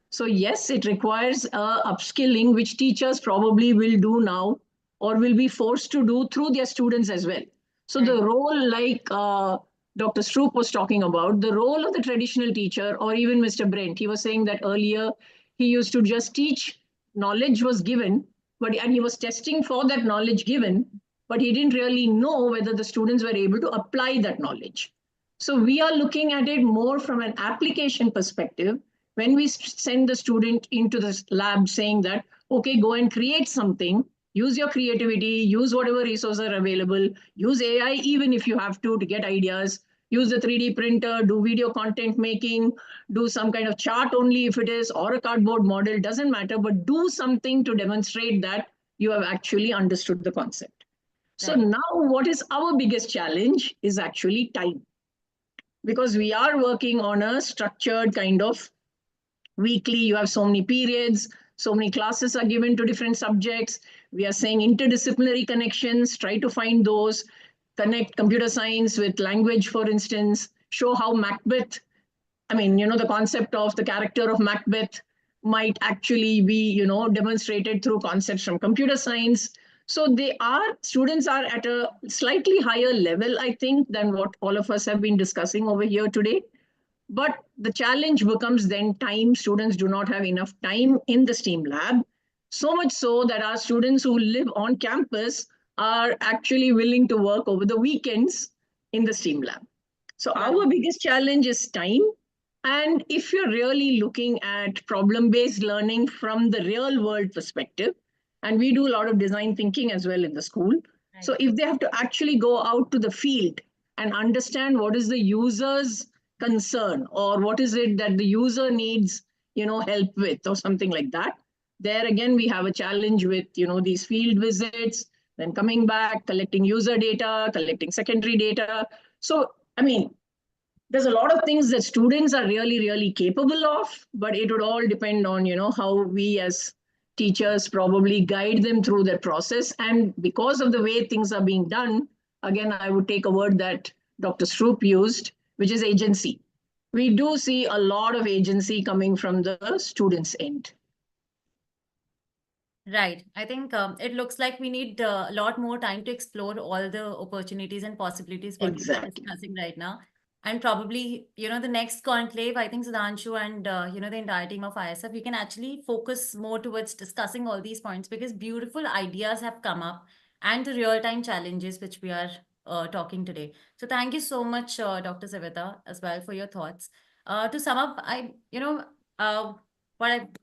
So yes, it requires upskilling, which teachers probably will do now or will be forced to do through their students as well. So the role, like Dr. Stroop was talking about, the role of the traditional teacher, or even Mr. Brent, he was saying that earlier he used to just teach, knowledge was given, and he was testing for that knowledge given, but he didn't really know whether the students were able to apply that knowledge. So we are looking at it more from an application perspective. When we send the student into the lab saying that, okay, go and create something, use your creativity, use whatever resources are available, use AI even if you have to get ideas, use the 3D printer, do video content making, do some kind of chart only if it is, or a cardboard model, doesn't matter, but do something to demonstrate that you have actually understood the concept. So now what is our biggest challenge is actually time. Because we are working on a structured kind of weekly, you have so many periods, so many classes are given to different subjects. We are saying interdisciplinary connections, try to find those, connect computer science with language, for instance, show how Macbeth, the concept of the character of Macbeth might actually be, demonstrated through concepts from computer science. So students are at a slightly higher level, I think, than what all of us have been discussing over here today. But the challenge becomes then time. Students do not have enough time in the STEAM lab, so much so that our students who live on campus are actually willing to work over the weekends in the STEAM lab. So our biggest challenge is time. And if you're really looking at problem-based learning from the real world perspective, and we do a lot of design thinking as well in the school. So if they have to actually go out to the field and understand what is the user's concern or what is it that the user needs, help with or something like that. There again, we have a challenge with, these field visits, then coming back, collecting user data, collecting secondary data. So, there's a lot of things that students are really, really capable of, but it would all depend on, how we as teachers probably guide them through that process. And because of the way things are being done, again, I would take a word that Dr. Stroop used, which is agency. We do see a lot of agency coming from the students' end. Right. I think it looks like we need a lot more time to explore all the opportunities and possibilities what we're discussing right now. And probably, the next conclave, I think Sudhanshu and, the entire team of ISF, we can actually focus more towards discussing all these points because beautiful ideas have come up and the real-time challenges which we are talking today. So thank you so much, Dr. Savita, as well for your thoughts. To sum up,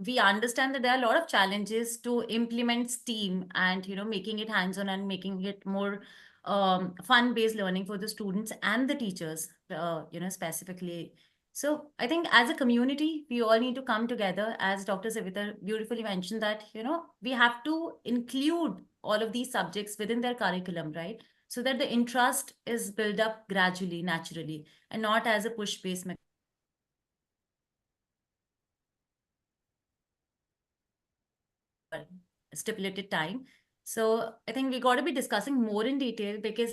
we understand that there are a lot of challenges to implement STEAM and, making it hands-on and making it more fun-based learning for the students and the teachers, specifically. So I think as a community, we all need to come together, as Dr. Savita beautifully mentioned that, we have to include all of these subjects within their curriculum, right? So that the interest is built up gradually, naturally, and not as a push-based mechanism. Stipulated time. So I think we got to be discussing more in detail because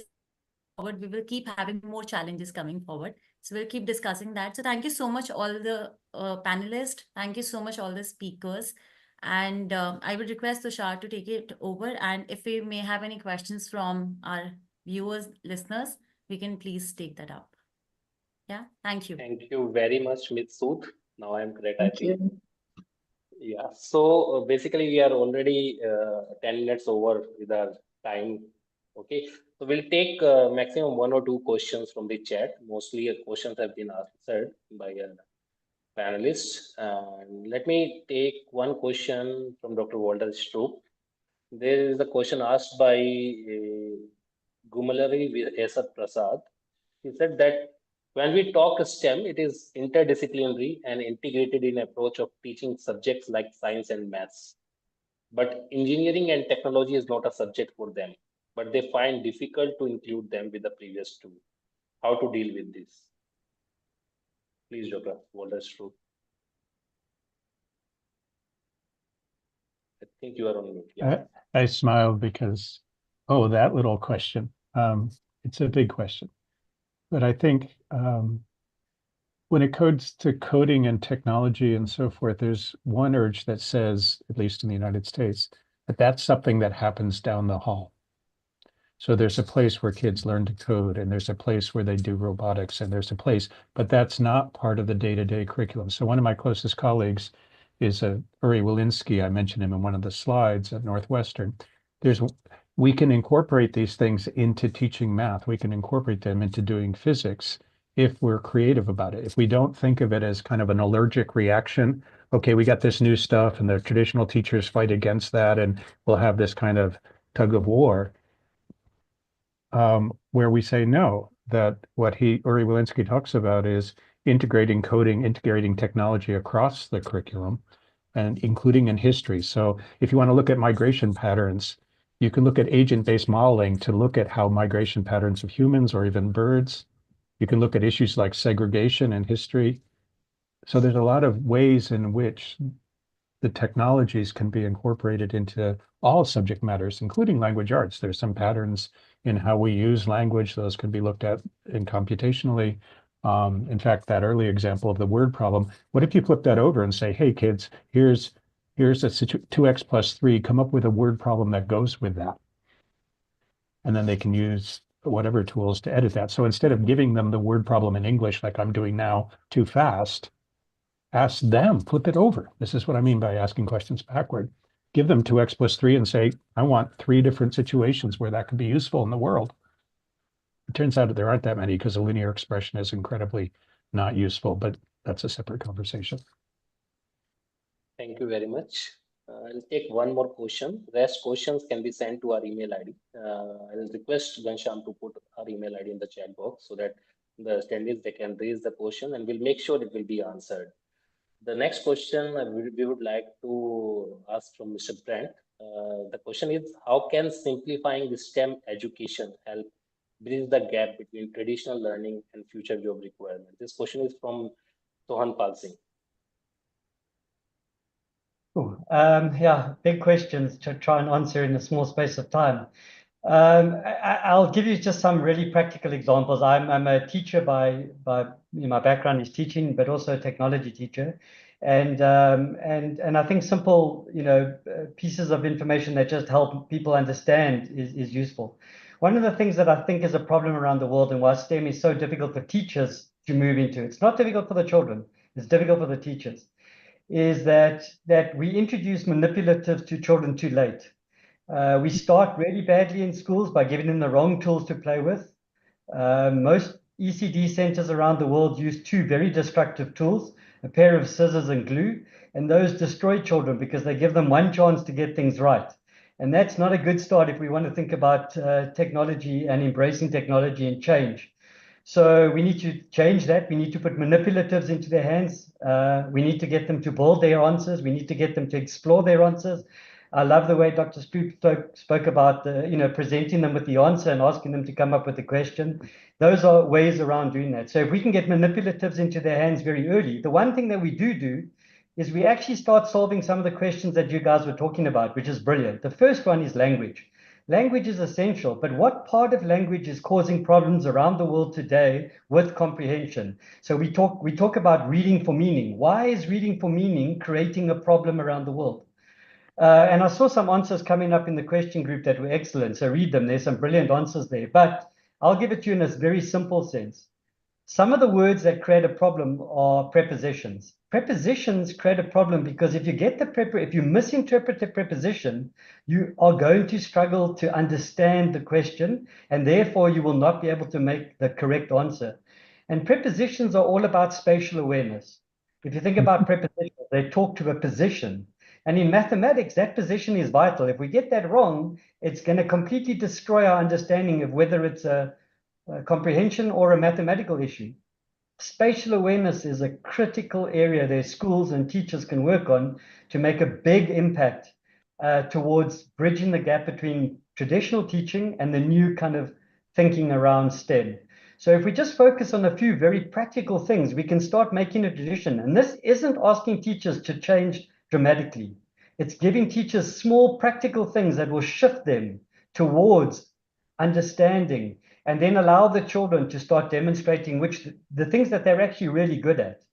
we will keep having more challenges coming forward. So we'll keep discussing that. So thank you so much, all the panelists. Thank you so much, all the speakers. And I would request Tushar to take it over. And if we may have any questions from our viewers, listeners, we can please take that up. Yeah, thank you. Thank you very much, Ms. Sood. Now I'm correct, I think. Yeah, so basically we are already 10 minutes over with our time. Okay, so we'll take maximum 1 or 2 questions from the chat. Mostly questions have been answered by panelists. And let me take one question from Dr. Walter Stroop. There is a question asked by Gumalari Esat Prasad. He said that when we talk STEM, it is interdisciplinary and integrated in approach of teaching subjects like science and maths. But engineering and technology is not a subject for them, but they find difficult to include them with the previous two. How to deal with this? Please, Dr. Walter Stroop. I think you are on mute. Yeah. I smiled because, oh, that little question. It's a big question. But I think when it comes to coding and technology and so forth, there's one urge that says, at least in the United States, that that's something that happens down the hall. So there's a place where kids learn to code, and there's a place where they do robotics, and there's a place, but that's not part of the day-to-day curriculum. So one of my closest colleagues is Uri Walensky. I mentioned him in one of the slides at Northwestern. We can incorporate these things into teaching math. We can incorporate them into doing physics if we're creative about it. If we don't think of it as kind of an allergic reaction, okay, we got this new stuff and the traditional teachers fight against that, and we'll have this kind of tug of war. Where we say no, that what Uri Walensky talks about is integrating coding, integrating technology across the curriculum, and including in history. So if you want to look at migration patterns, you can look at agent-based modeling to look at how migration patterns of humans or even birds. You can look at issues like segregation and history. So there's a lot of ways in which the technologies can be incorporated into all subject matters, including language arts. There's some patterns in how we use language. Those can be looked at in computationally. In fact, that early example of the word problem, what if you flip that over and say, hey, kids, here's a 2x plus 3, come up with a word problem that goes with that. And then they can use whatever tools to edit that. So instead of giving them the word problem in English like I'm doing now too fast, ask them, flip it over. This is what I mean by asking questions backward. Give them 2x plus 3 and say, I want 3 different situations where that could be useful in the world. It turns out that there aren't that many because a linear expression is incredibly not useful, but that's a separate conversation. Thank you very much. I'll take one more question. Rest questions can be sent to our email ID. I'll request Ghanshyam to put our email ID in the chat box so that the attendees, they can raise the question and we'll make sure it will be answered. The next question we would like to ask from Mr. Brent. The question is, how can simplifying the STEM education help bridge the gap between traditional learning and future job requirements? This question is from Sohan Pal Singh. Yeah, big questions to try and answer in a small space of time. I'll give you just some really practical examples. I'm a teacher by my background is teaching, but also a technology teacher, and I think simple pieces of information that just help people understand is useful. One of the things that I think is a problem around the world and why STEM is so difficult for teachers to move into, it's not difficult for the children, it's difficult for the teachers, is that we introduce manipulatives to children too late. We start really badly in schools by giving them the wrong tools to play with. Most ECD centers around the world use 2 very destructive tools, a pair of scissors and glue, and those destroy children because they give them one chance to get things right. And that's not a good start if we want to think about technology and embracing technology and change. So we need to change that. We need to put manipulatives into their hands. We need to get them to build their answers. We need to get them to explore their answers. I love the way Dr. Stroop spoke about presenting them with the answer and asking them to come up with a question. Those are ways around doing that. So if we can get manipulatives into their hands very early, the one thing that we do is we actually start solving some of the questions that you guys were talking about, which is brilliant. The first one is language. Language is essential, but what part of language is causing problems around the world today with comprehension? So we talk about reading for meaning. Why is reading for meaning creating a problem around the world? And I saw some answers coming up in the question group that were excellent. So read them. There's some brilliant answers there. But I'll give it to you in a very simple sense. Some of the words that create a problem are prepositions. Prepositions create a problem because if you get if you misinterpret the preposition, you are going to struggle to understand the question, and therefore you will not be able to make the correct answer. And prepositions are all about spatial awareness. If you think about prepositions, they talk to a position. And in mathematics, that position is vital. If we get that wrong, it's going to completely destroy our understanding of whether it's a comprehension or a mathematical issue. Spatial awareness is a critical area that schools and teachers can work on to make a big impact towards bridging the gap between traditional teaching and the new kind of thinking around STEM. So if we just focus on a few very practical things, we can start making a tradition. And this isn't asking teachers to change dramatically. It's giving teachers small practical things that will shift them towards understanding, and then allow the children to start demonstrating the things that they're actually really good at.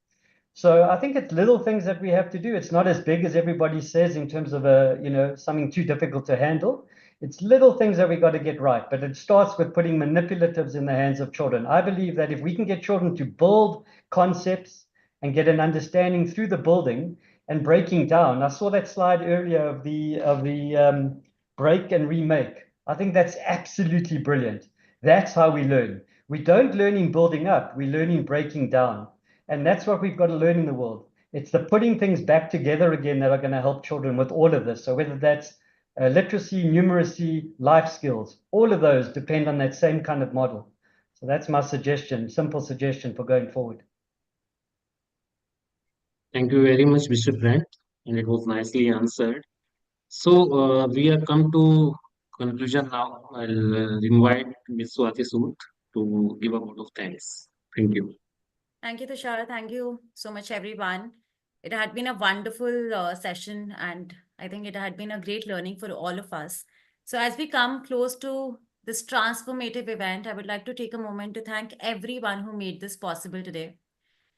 So I think it's little things that we have to do. It's not as big as everybody says in terms of something too difficult to handle. It's little things that we got to get right, but it starts with putting manipulatives in the hands of children. I believe that if we can get children to build concepts and get an understanding through the building and breaking down. I saw that slide earlier of the break and remake. I think that's absolutely brilliant. That's how we learn. We don't learn in building up, we learn in breaking down. And that's what we've got to learn in the world. It's the putting things back together again that are going to help children with all of this. So whether that's literacy, numeracy, life skills, all of those depend on that same kind of model. So that's my suggestion, simple suggestion for going forward. Thank you very much, Mr. Brent, and it was nicely answered. So we have come to conclusion now. I'll invite Ms. Swati Sood to give a vote of thanks. Thank you. Thank you, Tushar. Thank you so much, everyone. It had been a wonderful session, and I think it had been a great learning for all of us. So as we come close to this transformative event, I would like to take a moment to thank everyone who made this possible today.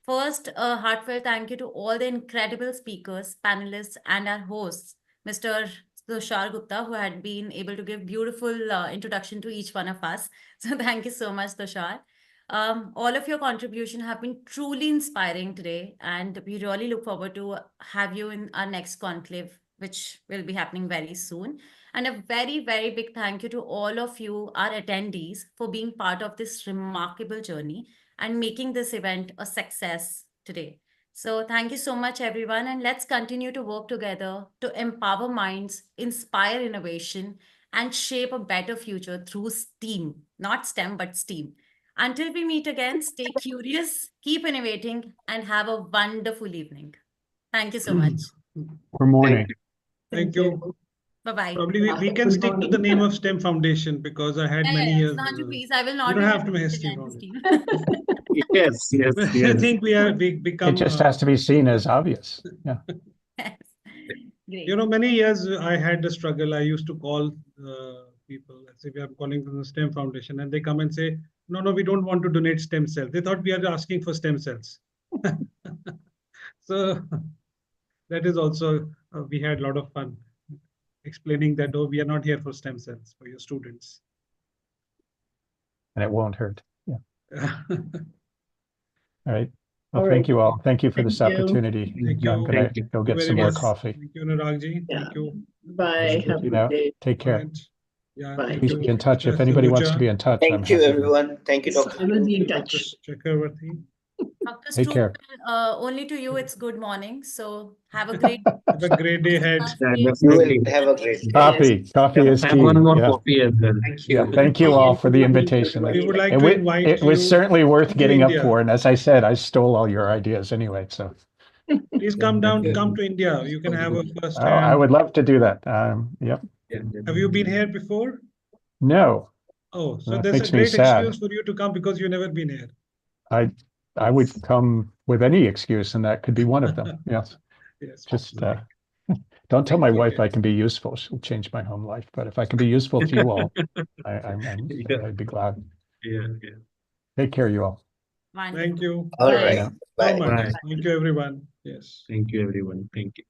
First, a heartfelt thank you to all the incredible speakers, panelists, and our hosts, Mr. Tushar Gupta, who had been able to give beautiful introduction to each one of us. So thank you so much, Tushar. All of your contribution have been truly inspiring today, and we really look forward to have you in our next conclave, which will be happening very soon. And a very, very big thank you to all of you, our attendees, for being part of this remarkable journey and making this event a success today. So thank you so much, everyone, and let's continue to work together to empower minds, inspire innovation, and shape a better future through STEAM, not STEM, but STEAM. Until we meet again, stay curious, keep innovating, and have a wonderful evening. Thank you so much. Good morning. Thank you. Bye-bye. Probably we can stick to the name of STEM Foundation because I had many years. Sanju, please, I will not You don't have to be make STEM Foundation. Yes. I think we become. It just has to be seen as obvious. Yeah. You know, many years I had the struggle. I used to call people as if we are calling from the STEM Foundation, and they come and say, no, we don't want to donate stem cells. They thought we are asking for stem cells. So that is also, we had a lot of fun explaining that, oh, we are not here for stem cells, for your students. And it won't hurt. Yeah. All right. Well, All thank right. you all. Thank you for this Thank you. opportunity. Thank you. I'm going to go get some more coffee. Thank you, Anuragji. Yeah. Thank you. Bye. Have a You good know, day. take care. Yeah, Bye. Please be in touch. If anybody wants to be in touch, I'm Thank you, happy. everyone. Thank you, Dr. I will be in Dr. touch. Chakravarti. Dr. Take care. Only to you, it's good morning. So have a great Have a great day ahead. You will have a great day. Coffee is Have key. one more Yeah. coffee as well. Thank you. Yeah, thank you all for the invitation. We would like It to wa- invite it was you certainly worth to getting up India. for. And as I said, I stole all your ideas anyway. So Please come to India. You can have a first I hand. would love to do that. Yep. Have you been here before? No. Oh, so That there's a makes me great sad. excuse for you to come because you've never been here. I would come with any excuse, and that could be one of them. Yes. Yes. Just don't tell my wife I can be useful. She'll change my home life. But if I can be useful to you all, I'd be glad. Yeah. Take care, you all. Thank you. All right. So Bye. much. Thank you, everyone. Yes. Thank you, everyone. Thank you.